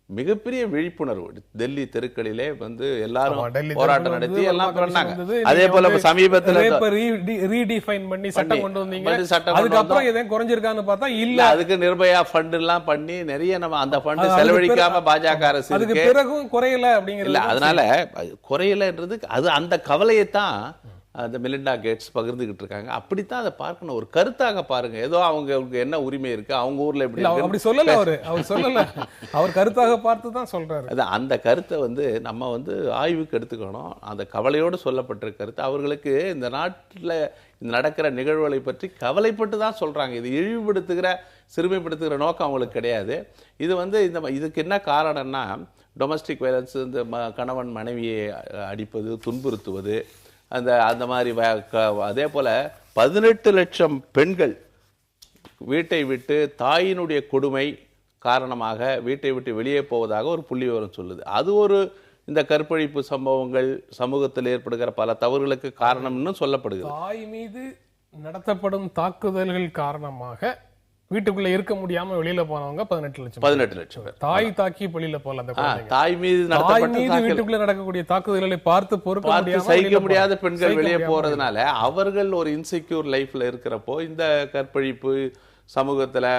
மிகப்பெரிய விழிப்புணர்வு டெல்லி தெருக்களிலே வந்து எல்லாரும் போராட்டம் நடத்தி எல்லாம் பண்ணாங்க. அதே போல சமீபத்தில் ரீடிஃபைன் பண்ணி சட்டம் கொண்டு வந்தீங்க, அதுக்கப்புறம் எதையும் குறைஞ்சிருக்கான்னு பார்த்தா இல்ல. அதுக்கு நிர்பயா ஃபண்ட் எல்லாம் பண்ணி நிறைய நம்ம அந்த ஃபண்ட் செலவழிக்காம பாஜக அரசு அதுக்கு பிறகும் குறையல அப்படிங்கறது. அதனால குறையலன்றது அது அந்த கவலையைத்தான் அந்த மெலிண்டா கேட்ஸ் பகிர்ந்துகிட்டு இருக்காங்க. அப்படித்தான் அதை பார்க்கணும், ஒரு கருத்தாக பாருங்க. ஏதோ அவங்களுக்கு என்ன உரிமை இருக்கு, அவங்க ஊர்ல எப்படி அப்படி சொல்லல, அவர் சொல்லல, அவர் கருத்தாக பார்த்து தான் சொல்றாரு. அது அந்த கருத்தை வந்து நம்ம வந்து ஆய்வுக்கு எடுத்துக்கணும். அந்த கவலையோடு சொல்லப்பட்ட கருத்து அவர்களுக்கு இந்த நாட்டில் நடக்கிற நிகழ்வுகளை பற்றி கவலைப்பட்டு தான் சொல்றாங்க. இது இழிவுபடுத்துகிற சிறுமைப்படுத்துகிற நோக்கம் அவங்களுக்கு கிடையாது. இது வந்து இதுக்கு என்ன காரணம்னா டொமஸ்டிக் வயலன்ஸ், இந்த கணவன் மனைவியை அடிப்பது, துன்புறுத்துவது, அந்த மாதிரி. அதே போல 18 லட்சம் பெண்கள் வீட்டை விட்டு தாயினுடைய கொடுமை காரணமாக வீட்டை விட்டு வெளியே போவதாக ஒரு புள்ளி விவரம் சொல்லுது. அது ஒரு இந்த கற்பழிப்பு சம்பவங்கள் சமூகத்தில் ஏற்படுகிற பல தவறுகளுக்கு காரணம்னு சொல்லப்படுகிறது. தாய் மீது நடத்தப்படும் தாக்குதல்கள் காரணமாக வீட்டுக்குள்ள இருக்க முடியாம வெளியில போனவங்க 18 லட்சம் பேர். தாய் தாக்கி வெளியில போல, அந்த தாய் மீது வீட்டுக்குள்ள நடக்கக்கூடிய தாக்குதல்களை பார்த்து சகிக்க முடியாத பெண்கள் வெளியே போறதுனால அவர்கள் ஒரு இன்செக்யூர் லைஃப்ல இருக்கிறப்போ இந்த கற்பழிப்பு சமூகத்துல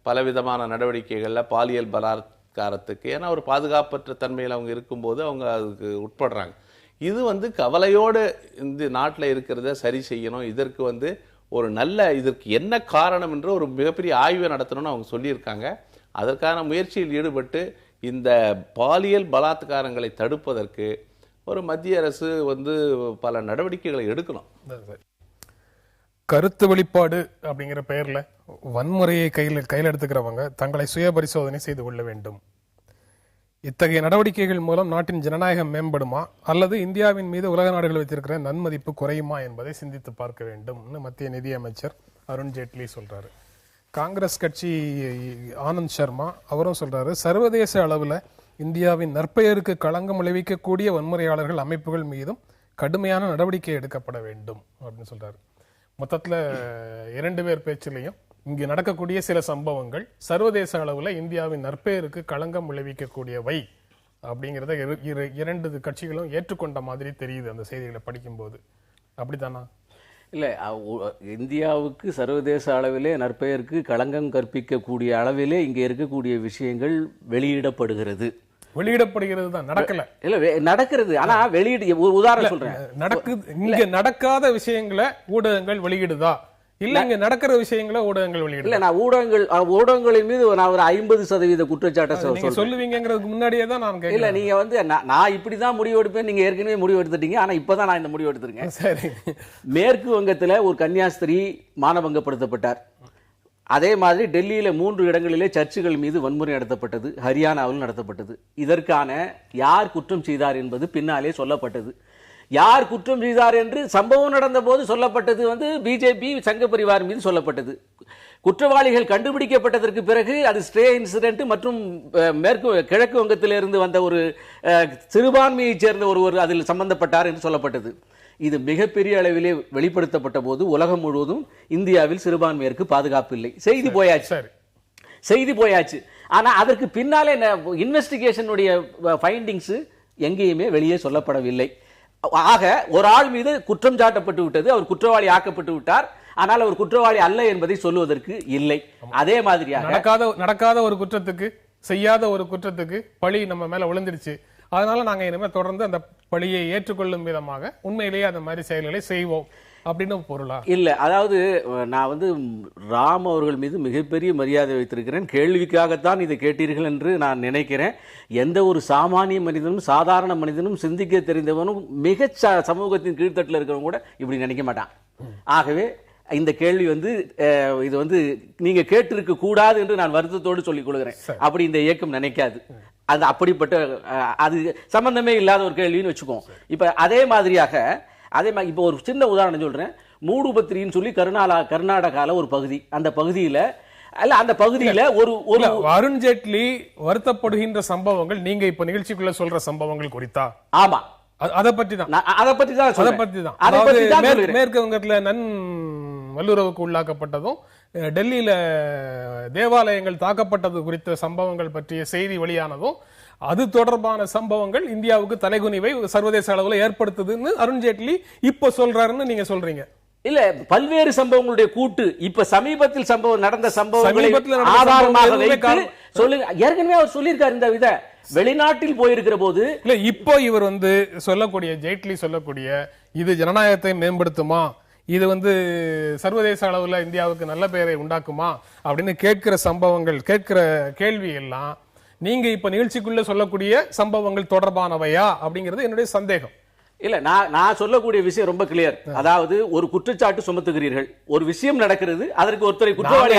பலவிதமான நடவடிக்கைகள்ல பாலியல் பலாத்காரத்துக்கு, ஏன்னா ஒரு பாதுகாப்பற்ற தன்மையில் அவங்க இருக்கும்போது அவங்க அதுக்கு உட்படுறாங்க. இது வந்து கவலையோடு இந்த நாட்டில் இருக்கிறத சரி செய்யணும். இதற்கு வந்து ஒரு இதற்கு என்ன காரணம் என்று ஒரு மிகப்பெரிய ஆய்வை நடத்தணும்னு அவங்க சொல்லியிருக்காங்க. அதற்கான முயற்சியில் ஈடுபட்டு இந்த பாலியல் பலாத்காரங்களை தடுப்பதற்கு ஒரு மத்திய அரசு வந்து பல நடவடிக்கைகளை எடுக்கணும். கருத்து வெளிப்பாடு அப்படிங்கிற பெயர்ல வன்முறையை கையில் எடுத்துக்கிறவங்க தங்களை சுய பரிசோதனை செய்து கொள்ள வேண்டும். இத்தகைய நடவடிக்கைகள் மூலம் நாட்டின் ஜனநாயகம் மேம்படுமா அல்லது இந்தியாவின் மீது உலக நாடுகள் வைத்திருக்கிற நன்மதிப்பு குறையுமா என்பதை சிந்தித்து பார்க்க வேண்டும் மத்திய நிதியமைச்சர் அருண் ஜேட்லி சொல்றாரு. காங்கிரஸ் கட்சி ஆனந்த் சர்மா அவரும் சொல்றாரு, சர்வதேச அளவில் இந்தியாவின் நற்பெயருக்கு களங்கம் விளைவிக்கக்கூடிய வன்முறையாளர்கள் அமைப்புகள் மீதும் கடுமையான நடவடிக்கை எடுக்கப்பட வேண்டும் அப்படின்னு சொல்றாரு. மொத்தத்துல 2 பேர் பேச்சிலையும் இங்கு நடக்கக்கூடிய சில சம்பவங்கள் சர்வதேச அளவில் இந்தியாவின் நற்பெயருக்கு களங்கம் விளைவிக்கக்கூடியவை அப்படிங்கிறத 2 கட்சிகளும் ஏற்றுக்கொண்ட மாதிரி தெரியுது அந்த செய்திகளை படிக்கும்போது. அப்படித்தானா? இல்லை, இந்தியாவுக்கு சர்வதேச அளவிலே நற்பெயருக்கு களங்கம் கற்பிக்கக்கூடிய அளவிலே இங்கே இருக்கக்கூடிய விஷயங்கள் வெளியிடப்படுகிறது தான், நடக்கல. இல்ல நடக்கிறது, ஆனா வெளியிட உதாரணம் சொல்றேன். இங்க நடக்காத விஷயங்களை ஊடகங்கள் வெளியிடுதா, இல்ல இங்க நடக்கிற விஷயங்களை ஊடகங்கள் வெளியிடு? இல்ல, நான் ஊடகங்களின் மீது நான் ஒரு 50% குற்றச்சாட்டை சொல்லுவீங்கிறதுக்கு முன்னாடியே தான் நான் கேட்கிறேன். இல்ல, நீங்க வந்து நான் இப்படிதான் முடிவு எடுப்பேன், நீங்க ஏற்கனவே முடிவு எடுத்துட்டீங்க. ஆனா இப்பதான் நான் இந்த முடிவு எடுத்திருக்கேன். சரி, மேற்கு வங்கத்துல ஒரு கன்னியாஸ்திரி மானபங்கப்படுத்தப்பட்டார். அதே மாதிரி டெல்லியில 3 இடங்களிலே சர்ச்சுகள் மீது வன்முறை நடத்தப்பட்டது, ஹரியானாவில் நடத்தப்பட்டது. இதற்கான யார் குற்றம் செய்தார் என்பது பின்னாலே சொல்லப்பட்டது. யார் குற்றம் செய்தார் என்று சம்பவம் நடந்த போது சொல்லப்பட்டது வந்து பிஜேபி சங்க பரிவார் மீது சொல்லப்பட்டது. குற்றவாளிகள் கண்டுபிடிக்கப்பட்டதற்கு பிறகு அது ஸ்டே இன்சிடென்ட் மற்றும் கிழக்கு வங்கத்திலிருந்து வந்த ஒரு சிறுபான்மையைச் சேர்ந்த ஒருவர் அதில் சம்பந்தப்பட்டார் என்று சொல்லப்பட்டது. இது மிகப்பெரிய அளவிலே வெளிப்படுத்தப்பட்ட போது உலகம் முழுவதும் இந்தியாவில் சிறுபான்மையருக்கு பாதுகாப்பு இல்லை, செய்தி போயாச்சு. ஆனா அதற்கு பின்னாலே இன்வெஸ்டிகேஷனுடைய ஃபைண்டிங்ஸ் எங்கேயுமே வெளியே சொல்லப்படவில்லை. ஆக ஒரு ஆள் மீது குற்றம் சாட்டப்பட்டு விட்டது, அவர் குற்றவாளி ஆக்கப்பட்டு விட்டார், ஆனால் அவர் குற்றவாளி அல்ல என்பதை சொல்லுவதற்கு இல்லை. அதே மாதிரியாக நடக்காத ஒரு குற்றத்துக்கு, செய்யாத ஒரு குற்றத்துக்கு பழி நம்ம மேல விழுந்துருச்சு, அதனால நாங்க இனிமே தொடர்ந்து அந்த பழியை ஏற்றுக்கொள்ளும் விதமாக உண்மையிலேயே அந்த மாதிரி செயல்களை செய்வோம் அப்படின்னு பொருளா? இல்ல, அதாவது நான் வந்து ராம் அவர்கள் மீது மிகப்பெரிய மரியாதை வைத்திருக்கிறேன். கேள்விக்காகத்தான் இதை கேட்டீர்கள் என்று நான் நினைக்கிறேன். எந்த ஒரு சாமானிய மனிதனும் சாதாரண மனிதனும் சிந்திக்க தெரிந்தவனும் மிக சமூகத்தின் கீழ்த்தட்டில் இருக்கிறவங்க கூட இப்படி நினைக்க மாட்டான். ஆகவே இந்த கேள்வி வந்து இது வந்து நீங்க கேட்டிருக்க கூடாது என்று நான் வருத்தத்தோடு சொல்லிக் கொள்கிறேன். அப்படி இந்த இயக்கம் நினைக்காது. அது அப்படிப்பட்ட அது சம்பந்தமே இல்லாத ஒரு கேள்வின்னு வச்சுக்கோம். இப்ப அதே மாதிரி இப்போ ஒரு சின்ன உதாரணம் சொல்றேன். மூடுபத்திரின்னு சொல்லி கர்நாடகால ஒரு பகுதி, அந்த பகுதியில ஒரு அருண் ஜேட்லி வருத்தப்படுகின்ற சம்பவங்கள் நீங்க இப்ப நிகழ்ச்சிக்குள்ள சொல்ற சம்பவங்கள் குறித்தா? ஆமா, அதை பற்றி தான் மேற்கு வங்கத்துல வல்லுறவுக்கு உள்ளாக்கப்பட்டதும் டெல்லியில தேவாலயங்கள் தாக்கப்பட்டது குறித்த சம்பவங்கள் பற்றிய செய்தி வெளியானதும் அது தொடர்பான சம்பவங்கள் இந்தியாவுக்கு தலைகுனிவை சர்வதேச அளவுல ஏற்படுத்துதுன்னு அருண் ஜேட்லி இப்ப சொல்றாருன்னு நீங்க சொல்றீங்க. இல்ல, பல்வேறு சம்பவங்களுடைய கூட்டு. இப்ப சமீபத்தில் நடந்த சம்பவங்களை ஆதாரமாக வைத்து சொல்லுங்க. ஏற்கனவே அவர் சொல்லியிருக்காரு இந்த வித வெளிநாட்டில் போயிருக்கிற போது. இல்ல, இப்போ இவர் வந்து சொல்லக்கூடிய ஜேட்லி சொல்லக்கூடிய இது ஜனநாயகத்தை மேம்படுத்துமா, இது வந்து சர்வதேச அளவுல இந்தியாவுக்கு நல்ல பெயரை உண்டாக்குமா அப்படின்னு கேட்கிற சம்பவங்கள், கேட்கிற கேள்வி எல்லாம் நீங்க இப்ப நிகழ்ச்சிக்குள்ள சொல்லக்கூடிய சம்பவங்கள் தொடர்பானவையா அப்படிங்கிறது என்னுடைய சந்தேகம். இல்ல, நான் சொல்லக்கூடிய விஷயம் ரொம்ப கிளியர். அதாவது ஒரு குற்றச்சாட்டு சுமத்துகிறீர்கள், ஒரு விஷயம் நடக்கிறது, அதற்கு ஒருத்தரை குற்றவாளி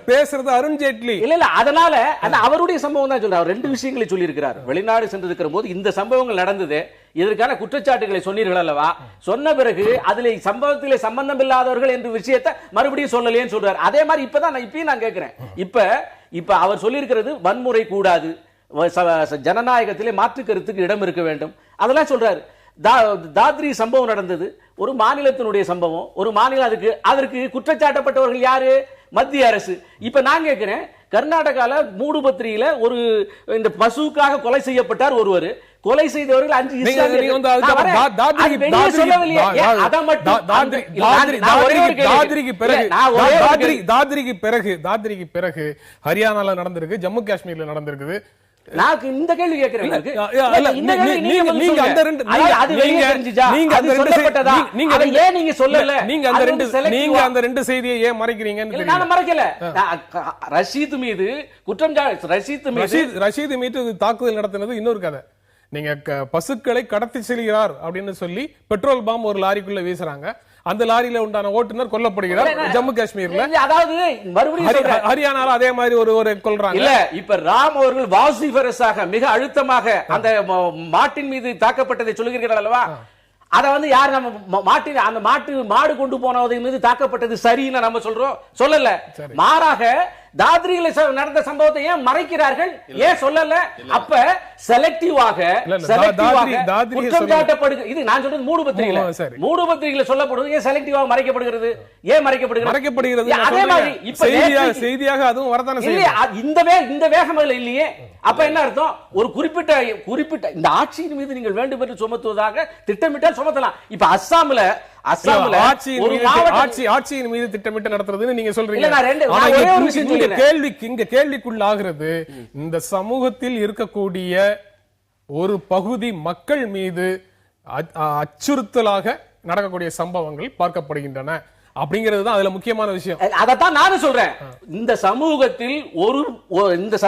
பேசுறது அருண் ஜேட்லி. இல்ல, அதனால அவருடைய சம்பவம் தான் சொல்றாரு. ரெண்டு விஷயங்களை சொல்லி இருக்கிறார். வெளிநாடு சென்றிருக்கிற போது இந்த சம்பவங்கள் நடந்தது, இதற்கான குற்றச்சாட்டுகளை சொன்னீர்கள் அல்லவா, சொன்ன பிறகு அதுல சம்பவத்திலே சம்பந்தம் இல்லாதவர்கள் என்ற விஷயத்தை மறுபடியும் சொல்லலையேன்னு சொல்றாரு. அதே மாதிரி இப்பயும் நான் கேட்கிறேன். இப்ப அவர் சொல்லியிருக்கிறது வன்முறை கூடாது, ஜனநாயகத்திலே மாற்று கருத்துக்கு இடம் இருக்க வேண்டும், அதெல்லாம் சொல்றாரு. தாத்ரி சம்பவம் நடந்தது, ஒரு மாநிலத்தினுடைய சம்பவம், ஒரு மாநிலம், அதற்கு குற்றச்சாட்டப்பட்டவர்கள் யாரு? மத்திய அரசு. இப்ப நான் கேட்கிறேன், கர்நாடகால மூடுபத்திரியில ஒரு இந்த பசுக்காக கொலை செய்யப்பட்டார் ஒருவர். கொலை செய்தவர்கள் 5 தாத்ரிக்கு பிறகு ஹரியானால நடந்திருக்கு, ஜம்மு காஷ்மீர்ல நடந்திருக்கு. இந்த கேள்வி கேட்கிறேன். அந்த ரெண்டு செய்தியை ஏன் மறைக்கிறீங்க? நான் மறைக்கல. ரஷீது மீது தாக்குதல் நடத்தினது இன்னொரு கதை. நீங்க பசுக்களை கடத்தி செல்கிறார் அப்படின்னு சொல்லி பெட்ரோல் பாம் ஒரு லாரிக்குள்ள வீசுறாங்க. அந்த லாரியில உண்டான ஓட்டுநர் கொல்லப்படுகிறார் ஜம்மு காஷ்மீர்ல. அதாவது மறுபடியும் ஹரியானால அதே மாதிரி ஒரு கொல்றாங்க. இல்ல, இப்ப ராம் அவர்கள் வாசிபரஸாக மிக அழுத்தமாக அந்த மாட்டின் மீது தாக்கப்பட்டதை சொல்லுகிறீர்கள் அல்லவா, அத வந்து யார் நம்ம அந்த மாடு கொண்டு போனதை மீது தாக்கப்பட்டது சரின்னு நம்ம சொல்றோம், சொல்லல. மாறாக தாத்ரியில நடந்த சம்பவத்தை ஏன் மறைக்கிறார்கள், ஏன் சொல்லல? அப்ப செலக்டிவாக குற்றம் சாட்டப்படுகிறது. இது நான் சொல்றது மூடுபத்திரிகையில சொல்லப்படுவது ஏன் செலக்டிவாக மறைக்கப்படுகிறது, ஏன் மறைக்கப்படுகிறது? அதே மாதிரி இப்ப செய்தியாக அதுவும் வரதான இந்த வேகம் இல்லையே. அப்ப என்ன அர்த்தம்? ஒரு குறிப்பிட்ட இந்த ஆட்சியின் மீது நீங்கள் வேண்டும் என்று சுமத்துவதாக திட்டமிட்டால் சுமத்தலாம். இப்ப அஸ்ஸாம்ல ஆட்சியின் மீது திட்டமிட்டு நடத்துறதுன்னு நீங்க சொல்றீங்க. கேள்விக்குள்ளாகிறது இந்த சமூகத்தில் இருக்கக்கூடிய ஒரு பகுதி மக்கள் மீது அச்சுறுத்தலாக நடக்கக்கூடிய சம்பவங்கள் பார்க்கப்படுகின்றன அப்படிங்கிறது தான் அதுல முக்கியமான விஷயம். அதைத்தான் நானும் சொல்றேன். இந்த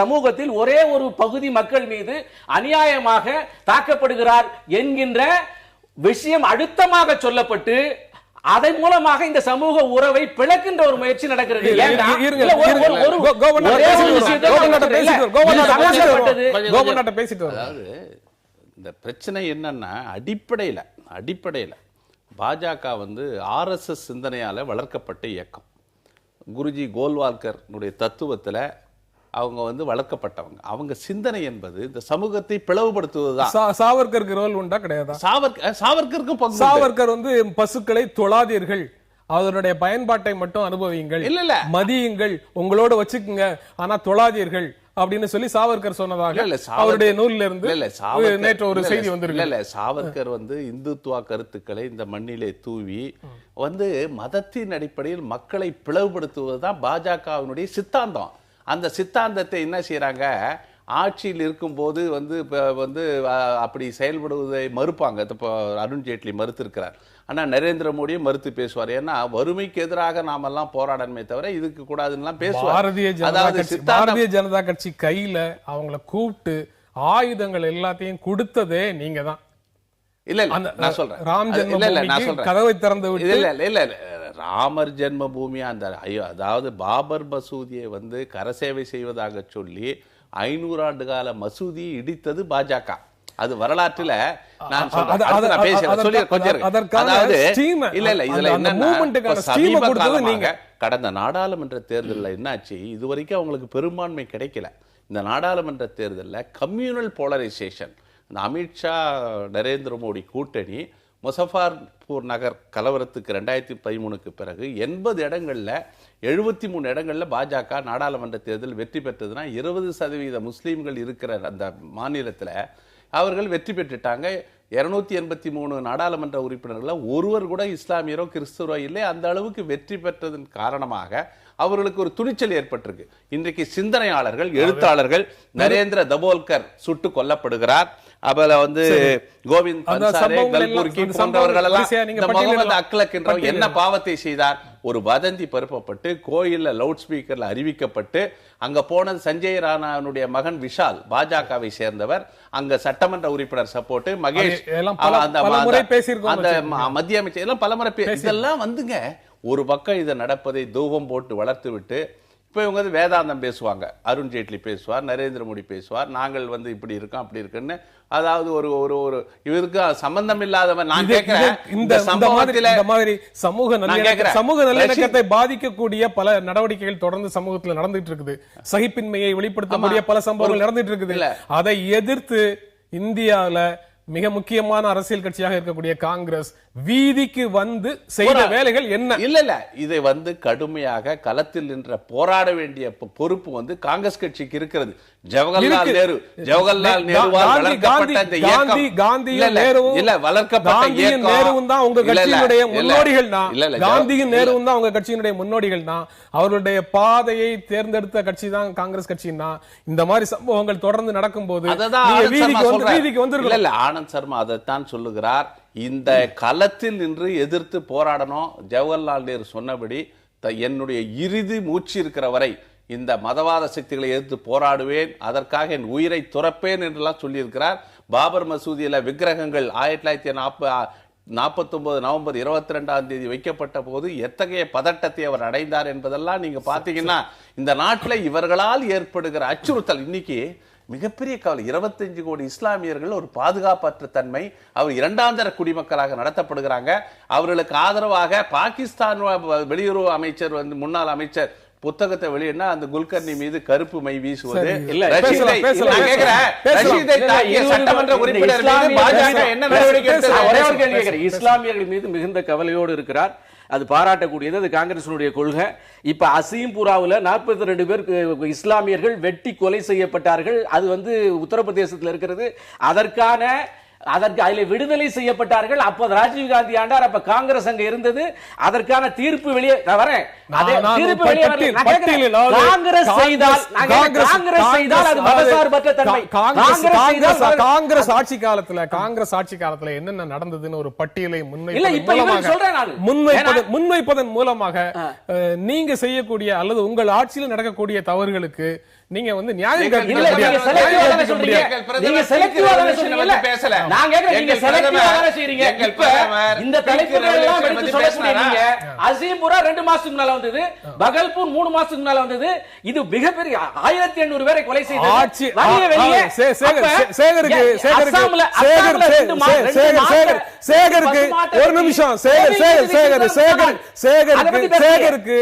சமூகத்தில் ஒரே ஒரு பகுதி மக்கள் மீது அநியாயமாக தாக்கப்படுகிறார் என்கின்ற விஷயம் அழுத்தமாக சொல்லப்பட்டு அதன் மூலமாக இந்த சமூக உறவை பிளக்கின்ற ஒரு முயற்சி நடக்கிறது. இந்த பிரச்சனை என்னன்னா அடிப்படையில பாஜக வந்து RSS சிந்தனையால வளர்க்கப்பட்ட இயக்கம். குருஜி கோல்வால்கர் தத்துவத்துல அவங்க வந்து வளர்க்கப்பட்டவங்க. அவங்க சிந்தனை என்பது இந்த சமூகத்தை பிளவுபடுத்துவதுதான். சாவர்கருக்கு ரோல் உண்டா? கிடையாது. சாவர்கருக்கும் பங்கு. சாவர்கர் வந்து பசுக்களை தொழாதீர்கள், அதனுடைய பயன்பாட்டை மட்டும் அனுபவியுங்கள், இல்ல மதியுங்கள், உங்களோட வச்சுக்குங்க, ஆனா தொழாதீர்கள் அப்படின்னு சொல்லி சாவர்கர் சொன்னதாக அவருடைய நூல்ல இருந்து நேற்று ஒரு செய்தி வந்திருக்கு. இல்ல, சாவர்கர் வந்து இந்துத்துவ கருத்துக்களை இந்த மண்ணிலே தூவி வந்து மதத்தின் அடிப்படையில் மக்களை பிளவுபடுத்துவதுதான் பாஜகவினுடைய சித்தாந்தம். அந்த சித்தாந்தத்தை என்ன செய்யறாங்க, ஆட்சியில் இருக்கும்போது வந்து அப்படி செயல்படுவதை மறுப்பாங்க. இப்போ அருண் ஜேட்லி மறுத்திருக்கிறார். ஆனா நரேந்திர மோடியும் மறுத்து பேசுவார். ஏன்னா வறுமைக்கு எதிராக நாமெல்லாம் போராடணுமே தவிர இதுக்கு கூடாதுன்னு பேசுவார். பாரதிய ஜனதா கட்சி கையில அவங்கள கூப்பிட்டு ஆயுதங்கள் எல்லாத்தையும் கொடுத்ததே நீங்க தான். இல்ல நான் சொல்றேன், ராம் ஜென்மபூமிக்கு கதவை திறந்து விட்டு இல்ல ராமர் ஜென்ம பூமி அந்த அதாவது பாபர் மசூதியை கரசேவை செய்வதாக சொல்லி 500 ஆண்டு கால மசூதியை இடித்தது பாஜக. அது வரலாற்றில் நான் சொல்றேன், கடந்த நாடாளுமன்ற தேர்தலில் என்னாச்சு, இதுவரைக்கும் அவங்களுக்கு பெரும்பான்மை கிடைக்கல. இந்த நாடாளுமன்ற தேர்தலில் கம்யூனல் போலரைசேஷன், இந்த அமித்ஷா நரேந்திர மோடி கூட்டணி முசஃபர்பூர் நகர் கலவரத்துக்கு 2013க்கு பிறகு 80 இடங்கள்ல 73 இடங்கள்ல பாஜக நாடாளுமன்ற தேர்தல் வெற்றி பெற்றதுன்னா 20% முஸ்லீம்கள் இருக்கிற அந்த மாநிலத்தில் அவர்கள் வெற்றி பெற்றுட்டாங்க. 283 நாடாளுமன்ற உறுப்பினர்கள் ஒருவர் கூட இஸ்லாமியரோ கிறிஸ்துவரோ இல்லை. அந்த அளவுக்கு வெற்றி பெற்றதன் காரணமாக அவர்களுக்கு ஒரு துணிச்சல் ஏற்பட்டிருக்கு. இன்றைக்கு சிந்தனையாளர்கள், எழுத்தாளர்கள், நரேந்திர தபோல்கர் சுட்டு கொல்லப்படுகிறார். அப்பல கோவிந்த் பன்சாரே, கல்புர்கி போன்றவர்கள் எல்லாம் முகமது அக்லக் என்றவர் என்ன பாவத்தை செய்தார்? ஒரு வதந்தி பரப்பப்பட்டு கோயில்ல லவுட் ஸ்பீக்கர்ல அறிவிக்கப்பட்டு அங்க போனது சஞ்சய் ராணாவுடைய மகன் விஷால், பாஜகவை சேர்ந்தவர், அங்க சட்டமன்ற உறுப்பினர் சப்போர்ட், மகேஷ் அந்த மத்திய அமைச்சர் எல்லாம் பலமுறை இதெல்லாம் ஒரு பக்கம் இதை நடப்பதை தூபம் போட்டு வளர்த்து விட்டு இப்போ இவங்க வேதாந்தம் பேசுவாங்க. அருண் ஜேட்லி பேசுவார், நரேந்திர மோடி பேசுவார், நாங்கள் இப்படி இருக்கோம் அப்படி இருக்குன்னு. அதாவது ஒரு ஒரு ஒரு இவருக்கு சம்பந்தம் இல்லாதவன். நான் கேட்கிறேன், இந்த மாதிரி சமூக நல்லிணக்கத்தை பாதிக்கக்கூடிய பல நடவடிக்கைகள் தொடர்ந்து சமூகத்தில் நடந்துட்டு இருக்குது. சகிப்பின்மையை வெளிப்படுத்தக்கூடிய பல சம்பவங்கள் நடந்துட்டு இருக்குது. அதை எதிர்த்து இந்தியாவில மிக முக்கியமான அரசியல் கட்சியாக இருக்கக்கூடிய காங்கிரஸ் வீதிக்கு செய்த வேலைகள் என்ன? இல்ல இதை கடுமையாக களத்தில் நின்ற போராட வேண்டிய பொறுப்பு காங்கிரஸ் கட்சிக்கு இருக்கிறது. ஜவஹர்லால் நேருவால் வளர்க்கப்பட்ட இந்த இயக்கம், காந்தியும் நேருவும் தான் உங்க கட்சியினுடைய முன்னோடிகள் தான். காந்தியும் நேருவும் தான் உங்க கட்சியினுடைய முன்னோடிகள் தான். அவர்களுடைய பாதையை தேர்ந்தெடுத்த கட்சி தான் காங்கிரஸ் கட்சி தான். இந்த மாதிரி சம்பவங்கள் தொடர்ந்து நடக்கும் போது வீதிக்கு வந்து ஆனந்த் சர்மா அதைத்தான் சொல்லுகிறார். இந்த களத்தில் நின்று எதிர்த்து போராடணும். ஜவஹர்லால் நேரு சொன்னபடி என்னுடைய இறுதி மூச்சு இருக்கிற வரை இந்த மதவாத சக்திகளை எதிர்த்து போராடுவேன், அதற்காக என் உயிரை துறப்பேன் என்றெல்லாம் சொல்லியிருக்கிறார். பாபர் மசூதியில விக்கிரகங்கள் 1949 நவம்பர் 22 வைக்கப்பட்ட போது எத்தகைய பதட்டத்தை அவர் அடைந்தார் என்பதெல்லாம் நீங்க பாத்தீங்கன்னா இந்த நாட்டில் இவர்களால் ஏற்படுகிற அச்சுறுத்தல் இன்னைக்கு மிகப்பெரிய கவலை. 25 கோடி இஸ்லாமியர்கள் ஒரு பாதுகாப்பற்ற தன்மை, அவர் இரண்டாம் தர குடிமக்களாக நடத்தப்படுகிறாங்க. அவர்களுக்கு ஆதரவாக பாகிஸ்தான் வெளியுறவு அமைச்சர் முன்னாள் அமைச்சர் புத்தகத்தை வெளியிடனா அந்த குல்கர்னி மீது கருப்பு மை வீசுவது, சட்டமன்ற உறுப்பினர் என்ன நடவடிக்கை? இஸ்லாமியர்கள் மீது மிகுந்த கவலையோடு இருக்கிறார். அது பாராட்டக்கூடியது. அது காங்கிரசினுடைய கொள்கை. இப்ப அசீம்புராவில் 42 பேர் இஸ்லாமியர்கள் வெட்டி கொலை செய்யப்பட்டார்கள். அது உத்தரப்பிரதேசத்தில் இருக்கிறது. அதில் விடுதலை செய்யப்பட்டார்கள். அப்ப ராஜீவ் காந்தி ஆண்டார். அப்ப காங்கிரஸ் அங்க இருந்தது. அதற்கான தீர்ப்பு வெளியே வரேன். காங்கிரஸ் ஆட்சி காலத்துல என்னென்ன நடந்ததுன்னு ஒரு பட்டியலை முன்வைப்பதன் மூலமாக நீங்க செய்யக்கூடிய அல்லது உங்கள் ஆட்சியில் நடக்கக்கூடிய தவறுகளுக்கு நீங்க நியாயம் அசீம்புரா 2 மாசத்துக்கு முன்னால வந்தது, பகல்பூர் 3 மாசத்துக்கு முன்னால வந்தது. இது மிகப்பெரிய 1800 பேரை கொலை செய்தது. ஒரு நிமிஷம், சேகருக்கு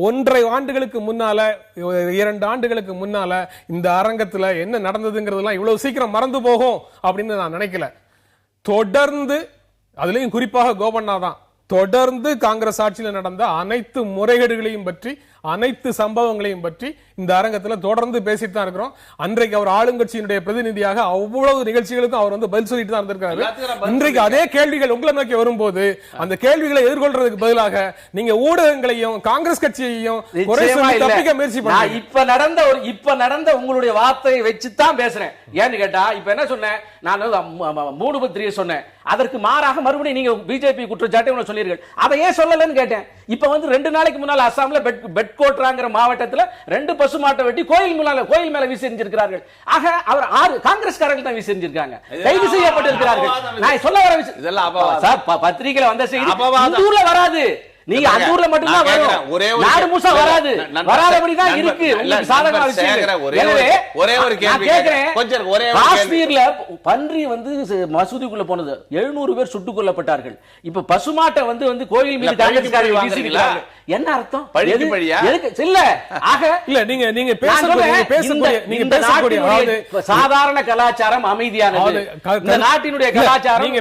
1.5 ஆண்டுகளுக்கு முன்னால 2 ஆண்டுகளுக்கு முன்னால இந்த அரங்கத்துல என்ன நடந்ததுங்கிறதெல்லாம் இவ்வளவு சீக்கிரம் மறந்து போகும் அப்படின்னு நான் நினைக்கல. தொடர்ந்து அதுலயும் குறிப்பாக கோபண்ணா தான் தொடர்ந்து காங்கிரஸ் ஆட்சியில் நடந்த அனைத்து முறைகேடுகளையும் பற்றி அனைத்து சம்பவங்களையும் பற்றி இந்த அரங்கத்துல தொடர்ந்து பேசிட்டு தான் இருக்கிறோம். அன்றைக்கு அவர் ஆளுங்கட்சியினுடைய பிரதிநிதியாக அவ்வளவு நிகழ்ச்சிகளுக்கும் அவர் பதில் சொல்லிட்டு தான் இருந்திருக்காரு. இன்றைக்கு அதே கேள்விகள் உங்களை நோக்கி வரும்போது அந்த கேள்விகளை எதிர்கொள்றதுக்கு பதிலாக நீங்க ஊடகங்களையும் காங்கிரஸ் கட்சியையும் குறை சொல்லி தப்பிக்க முயற்சி பண்ணீங்க. இப்ப நடந்த உங்களுடைய வார்த்தையை வச்சுதான் பேசுறேன். ஏன்னு கேட்டா இப்ப என்ன சொன்னேன், நான் 3 சொன்னேன். அதற்கு மாறாக மறுபடியும் நீங்க பிஜேபி குற்றச்சாட்டை சொல்லிருக்கீங்க. அதை ஏன் சொல்லலன்னு கேட்டேன். இப்ப 2 நாளைக்கு முன்னால அசாம்ல பெட்கோட்ராங்கிற மாவட்டத்துல 2 பசுமாட்டை வெட்டி கோயில் மேல வீசி எறிஞ்சிருக்கிறார்கள். ஆக அவர் 6 காங்கிரஸ்காரர்கள் தான் வீசி எறிஞ்சிருக்காங்க, கைது செய்யப்பட்டிருக்கிறார்கள். நான் சொல்ல வர விஷயம் பத்திரிகையில வந்த செய்தி ஊர்ல வராது. நீங்க அந்த ஊர்ல மட்டும் தான் வரும், நாடு முழுசா வராது, வராதபடி தான் இருக்கு. உங்களுக்கு சாதகமான விஷயம். ஒரே ஒரு கேள்வி கேக்குறேன். காஷ்மீர்ல பன்றி மசூதிக்குள்ள போனது 700 பேர் சுட்டுக் கொல்லப்பட்டார்கள். இப்ப பசுமாட்டை கோயில் மீது காங்கிரஸ்காரர்கள் வீசிருக்கிறார்கள். என்ன அர்த்தம்? இல்ல ஆக இல்ல நீங்க சாதாரண கலாச்சாரம் அமைதியானது. இந்த நாட்டினுடைய கலாச்சாரம்.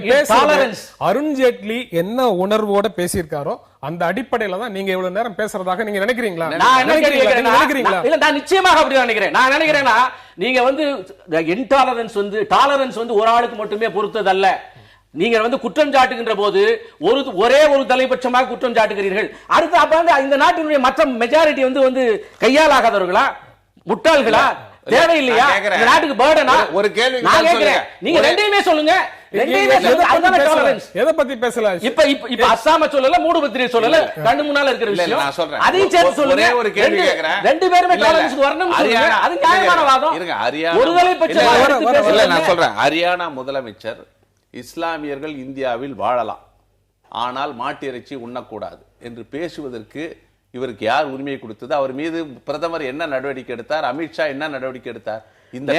அருண் ஜேட்லி என்ன உணர்வோட பேசியிருக்காரோ அந்த அடிப்படையில தான் நீங்க இவ்வளவு நேரம் பேசுறதாக நீங்க நினைக்கிறீங்களா? நான் நிச்சயமாக அப்படி நினைக்கிறேன். நான் நினைக்கிறேன்னா நீங்க இன்டாலரன்ஸ் டாலரன்ஸ் ஒரு ஆளுக்கு மட்டுமே பொறுத்தது அல்ல. நீங்க குற்றம் சாட்டுகின்ற போது ஒரே ஒரு தலைபட்சமாக குற்றம் சாட்டுகிறீர்கள். அடுத்து அப்ப இந்த நாட்டினுடைய மற்ற மெஜாரிட்டி கையாலாகாதவர்களா, முட்டாள்களா, தேவையில்லையா? இந்த நாட்டுக்கு பர்டனா? ஒரு கேள்வி நான் கேக்குறேன், நீங்க ரெண்டையுமே சொல்லுங்க. எதை பத்தி பேசல? இப்ப அஸ்ஸாம சொல்லல, 3 சொல்லல, கண்ணு முன்னால இருக்கிற விஷயம் நான் சொல்றேன். அதையும் சேர்த்து சொல்லுங்க. ஒரு கேள்வி கேக்குறேன். 2 பேருமே டாலரன்ஸ்க்கு வரணும் சொல்லுங்க. அது நியாயமான வாதம். இருங்க, ஹரியானா ஒருதலை பட்சமா நான் சொல்றேன். ஹரியானா முதலமைச்சர் இஸ்லாமியர்கள் இந்தியாவில் வாழலாம், ஆனால் மாட்டிறைச்சி உண்ணக்கூடாது என்று பேசுவதற்கு இவருக்கு யார் உரிமை கொடுத்தது? அவர் மீது பிரதமர் என்ன நடவடிக்கை எடுத்தார்? அமித்ஷா என்ன நடவடிக்கை எடுத்தார்? இந்த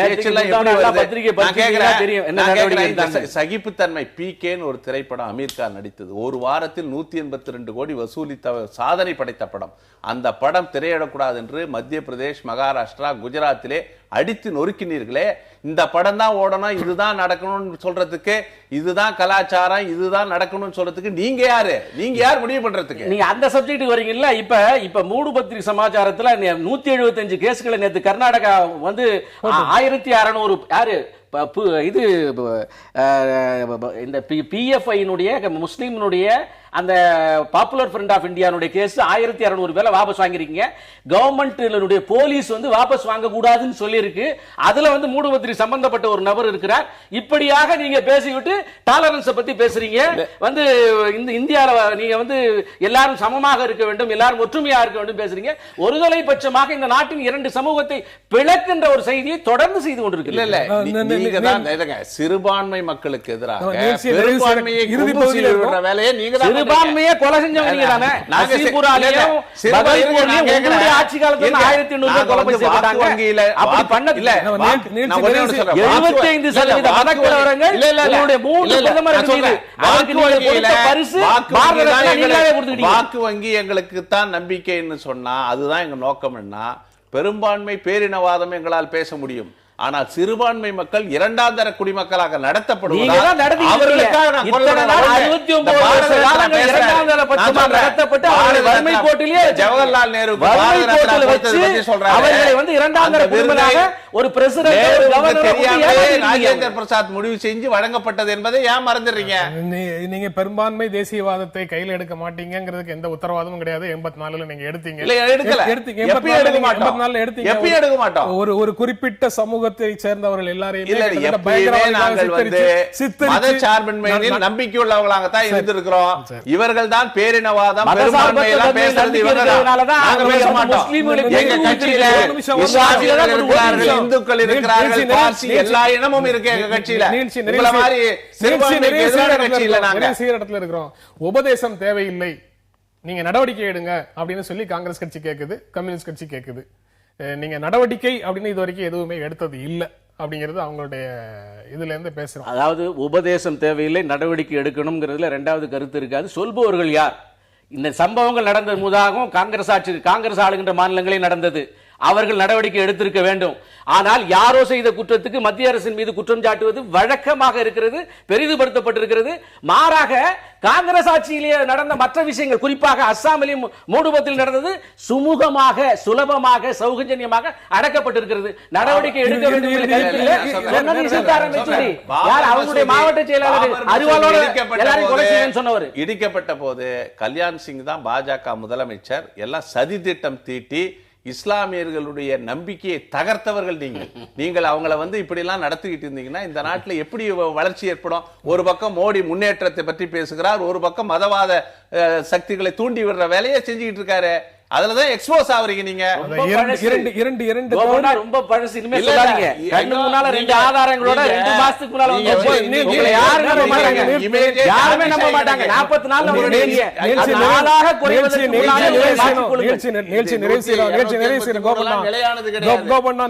சகிப்புத்தன்மை பிகேன்னு ஒரு திரைப்படம் அமீர் கான் நடித்தது. ஒரு வாரத்தில் 182 கோடி வசூலித்த சாதனை படைத்த படம். அந்த படம் திரையிடக்கூடாது என்று மத்திய பிரதேஷ், மகாராஷ்டிரா, குஜராத்திலே அடித்து நொறுக்கினீர்களே. இந்த படம் தான் ஓடணும், இதுதான் நடக்கணும்னு சொல்றதுக்கு, இதுதான் கலாச்சாரம், இதுதான் நடக்கணும்னு சொல்றதுக்கு நீங்க யார் முடிவு பண்றதுக்கு? நீங்க அந்த சப்ஜெக்ட் வரீங்கல்ல. இப்ப மூடு பத்திரிகை சமாச்சாரத்துல 175 கேஸ்களை நேத்து கர்நாடகா 1600 யாரு இது இந்த பிஎஃப்ஐனுடைய முஸ்லீம்னுடைய அந்த பாப்புலர் ஃப்ரண்ட் ஆஃப் இந்தியானுடைய கேஸ் 1600 பேரை வாபஸ் வாங்கிருக்கீங்க. கவர்மெண்ட் போலீஸ் வாபஸ் வாங்க கூடாதுன்னு சொல்லி இருக்கு. அதுல மூடுபத்திரி சம்பந்தப்பட்ட ஒரு நபர் இருக்கிறார். இப்படியாக நீங்க பேசிவிட்டு டாலரன்ஸ் பத்தி பேசுறீங்க. இந்த இந்தியால நீங்க எல்லாரும் சமமாக இருக்க வேண்டும், எல்லாரும் ஒற்றுமையாக இருக்க வேண்டும் பேசுறீங்க. ஒருதலை பட்சமாக இந்த நாட்டின் 2 சமூகத்தை பிளக்கின்ற ஒரு செய்தியை தொடர்ந்து செய்து கொண்டிருக்கிறீர்கள். சிறுபான்மை மக்களுக்கு எதிராக பெரும்பான்மையை வேலையை நீங்க சிறுபான்மையை கொலை செஞ்சவங்க நீங்க தானே. நசீபுராலையும் பகல்பூர்லயும் உங்களுடைய ஆட்சி காலத்துல 1800 கொலை செய்யப்பட்டாங்க. அப்படி பண்ணதில்ல. 75% மதக்கலவரங்கள் உங்களுடைய 3 பிரதமருக்கு மீது. அதற்கு நீங்க கொடுத்த பரிசு பாரத ரத்னா நீங்களே கொடுத்துட்டீங்க. வாக்கு வங்கி எங்களுக்கு தான் நம்பிக்கைன்னு சொன்னா அதுதான் எங்க நோக்கம்னா பெரும்பான்மை பேரினவாதம் எங்களால் பேச முடியும். ஆனால் சிறுபான்மை மக்கள் 2ஆம் தர குடிமக்களாக நடத்தப்படுவதால் ஜவஹர்லால் நேரு ராஜேந்திர பிரசாத் முடிவு செஞ்சு வழங்கப்பட்டது என்பதை ஏன் மறந்துடுறீங்க? நீங்க பெரும்பான்மை தேசியவாதத்தை கையில் எடுக்க மாட்டீங்கிறதுக்கு எந்த உத்தரவாதமும் கிடையாது. 84 நீங்க எடுத்தீங்க. எடுக்க மாட்டோம். ஒரு குறிப்பிட்ட சமூக சேர்ந்தவர்கள் எல்லாரையும் நம்பிக்கை உள்ளவர்களாகத்தான் இருந்திருக்கிறோம். இவர்கள் தான் பேரினவாதம் பெரும்பான்மையெல்லாம் பேசுறது இந்துக்கள் இருக்கிறார்கள், பார்சி எல்லா இனமும் இருக்கு எங்க கட்சியில. இருக்கிறோம். உபதேசம் தேவையில்லை, நீங்க நடவடிக்கை எடுங்க அப்படின்னு சொல்லி காங்கிரஸ் கட்சி கேக்குது, கம்யூனிஸ்ட் கட்சி கேக்குது. நீங்க நடவடிக்கை அப்படின்னு இது வரைக்கும் எதுவுமே எடுத்தது இல்ல அப்படிங்கிறது அவங்களுடைய இதுல இருந்து பேசுறோம். அதாவது உபதேசம் தேவையில்லை, நடவடிக்கை எடுக்கணும்ங்கிறதுல 2வது கருத்து இருக்காது. சொல்பவர்கள் யார்? இந்த சம்பவங்கள் நடந்த முதாகவும் காங்கிரஸ் ஆளுகின்ற மாநிலங்களே நடந்தது. அவர்கள் நடவடிக்கை எடுத்திருக்க வேண்டும். ஆனால் யாரோ செய்த குற்றத்துக்கு மத்திய அரசின் மீது குற்றம் சாட்டுவது வழக்கமாக இருக்கிறது, பெரிதுபடுத்தப்பட்டிருக்கிறது. மாறாக காங்கிரஸ் ஆட்சியிலே நடந்த மற்ற விஷயங்கள், குறிப்பாக அஸ்ஸாமிலும் மூடுபத்தில் நடந்தது சுமூகமாக, சுலபமாக, சௌகரியமாக அடக்கப்பட்டிருக்கிறது. நடவடிக்கை எடுக்க வேண்டும் என்ற கருத்தில் சீதாராம் யெச்சூரி யார் அவருடைய மாவட்ட செயலாளர் அறிவாளோடு எல்லாரையும் கொலை செய்யணும்னு சொன்னவர். இடிக்கப்பட்ட போது கல்யாண் சிங் தான் பாஜக முதலமைச்சர். எல்லாம் சதி திட்டம் தீட்டி இஸ்லாமியர்களுடைய நம்பிக்கையை தகர்த்தவர்கள் நீங்கள் அவங்கள இப்படி எல்லாம் நடத்திக்கிட்டு இருந்தீங்கன்னா இந்த நாட்டில் எப்படி வளர்ச்சி ஏற்படும்? ஒரு பக்கம் மோடி முன்னேற்றத்தை பற்றி பேசுகிறார், ஒரு பக்கம் மதவாத சக்திகளை தூண்டி விடுற வேலையை செஞ்சுக்கிட்டு இருக்காரு. அதுலதான் எக்ஸ்போஸ் ஆவறீங்க நீங்க. ரொம்ப பழசு, இனிமே சொல்லாதீங்க. கண்ணு முன்னால 2 ஆதாரங்களோட 2 மாசத்துக்கு முன்னால வந்து யாரும் நம்ப மாட்டாங்க, யாருமே நம்ப மாட்டாங்க. 40 நாள்ல ஒரு நாளாக குறைவதற்கு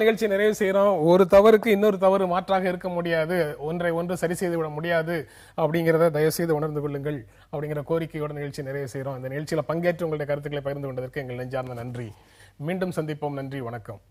நிகழ்ச்சி நிறைவு செய்யறோம். ஒரு தவறுக்கு இன்னொரு தவறு மாற்றாக இருக்க முடியாது, ஒன்றை ஒன்று சரி செய்து விட முடியாது அப்படிங்கறத தயவு செய்து உணர்ந்து கொள்ளுங்கள் அப்படிங்கிற கோரிக்கையோட நிகழ்ச்சி நிறைவு செய்யறோம். இந்த நிகழ்ச்சியில பங்கேற்று உங்களுடைய கருத்துக்களை பகிர்ந்து கொண்டதற்கு எங்கள் நெஞ்சார்ந்த நன்றி. மீண்டும் சந்திப்போம். நன்றி, வணக்கம்.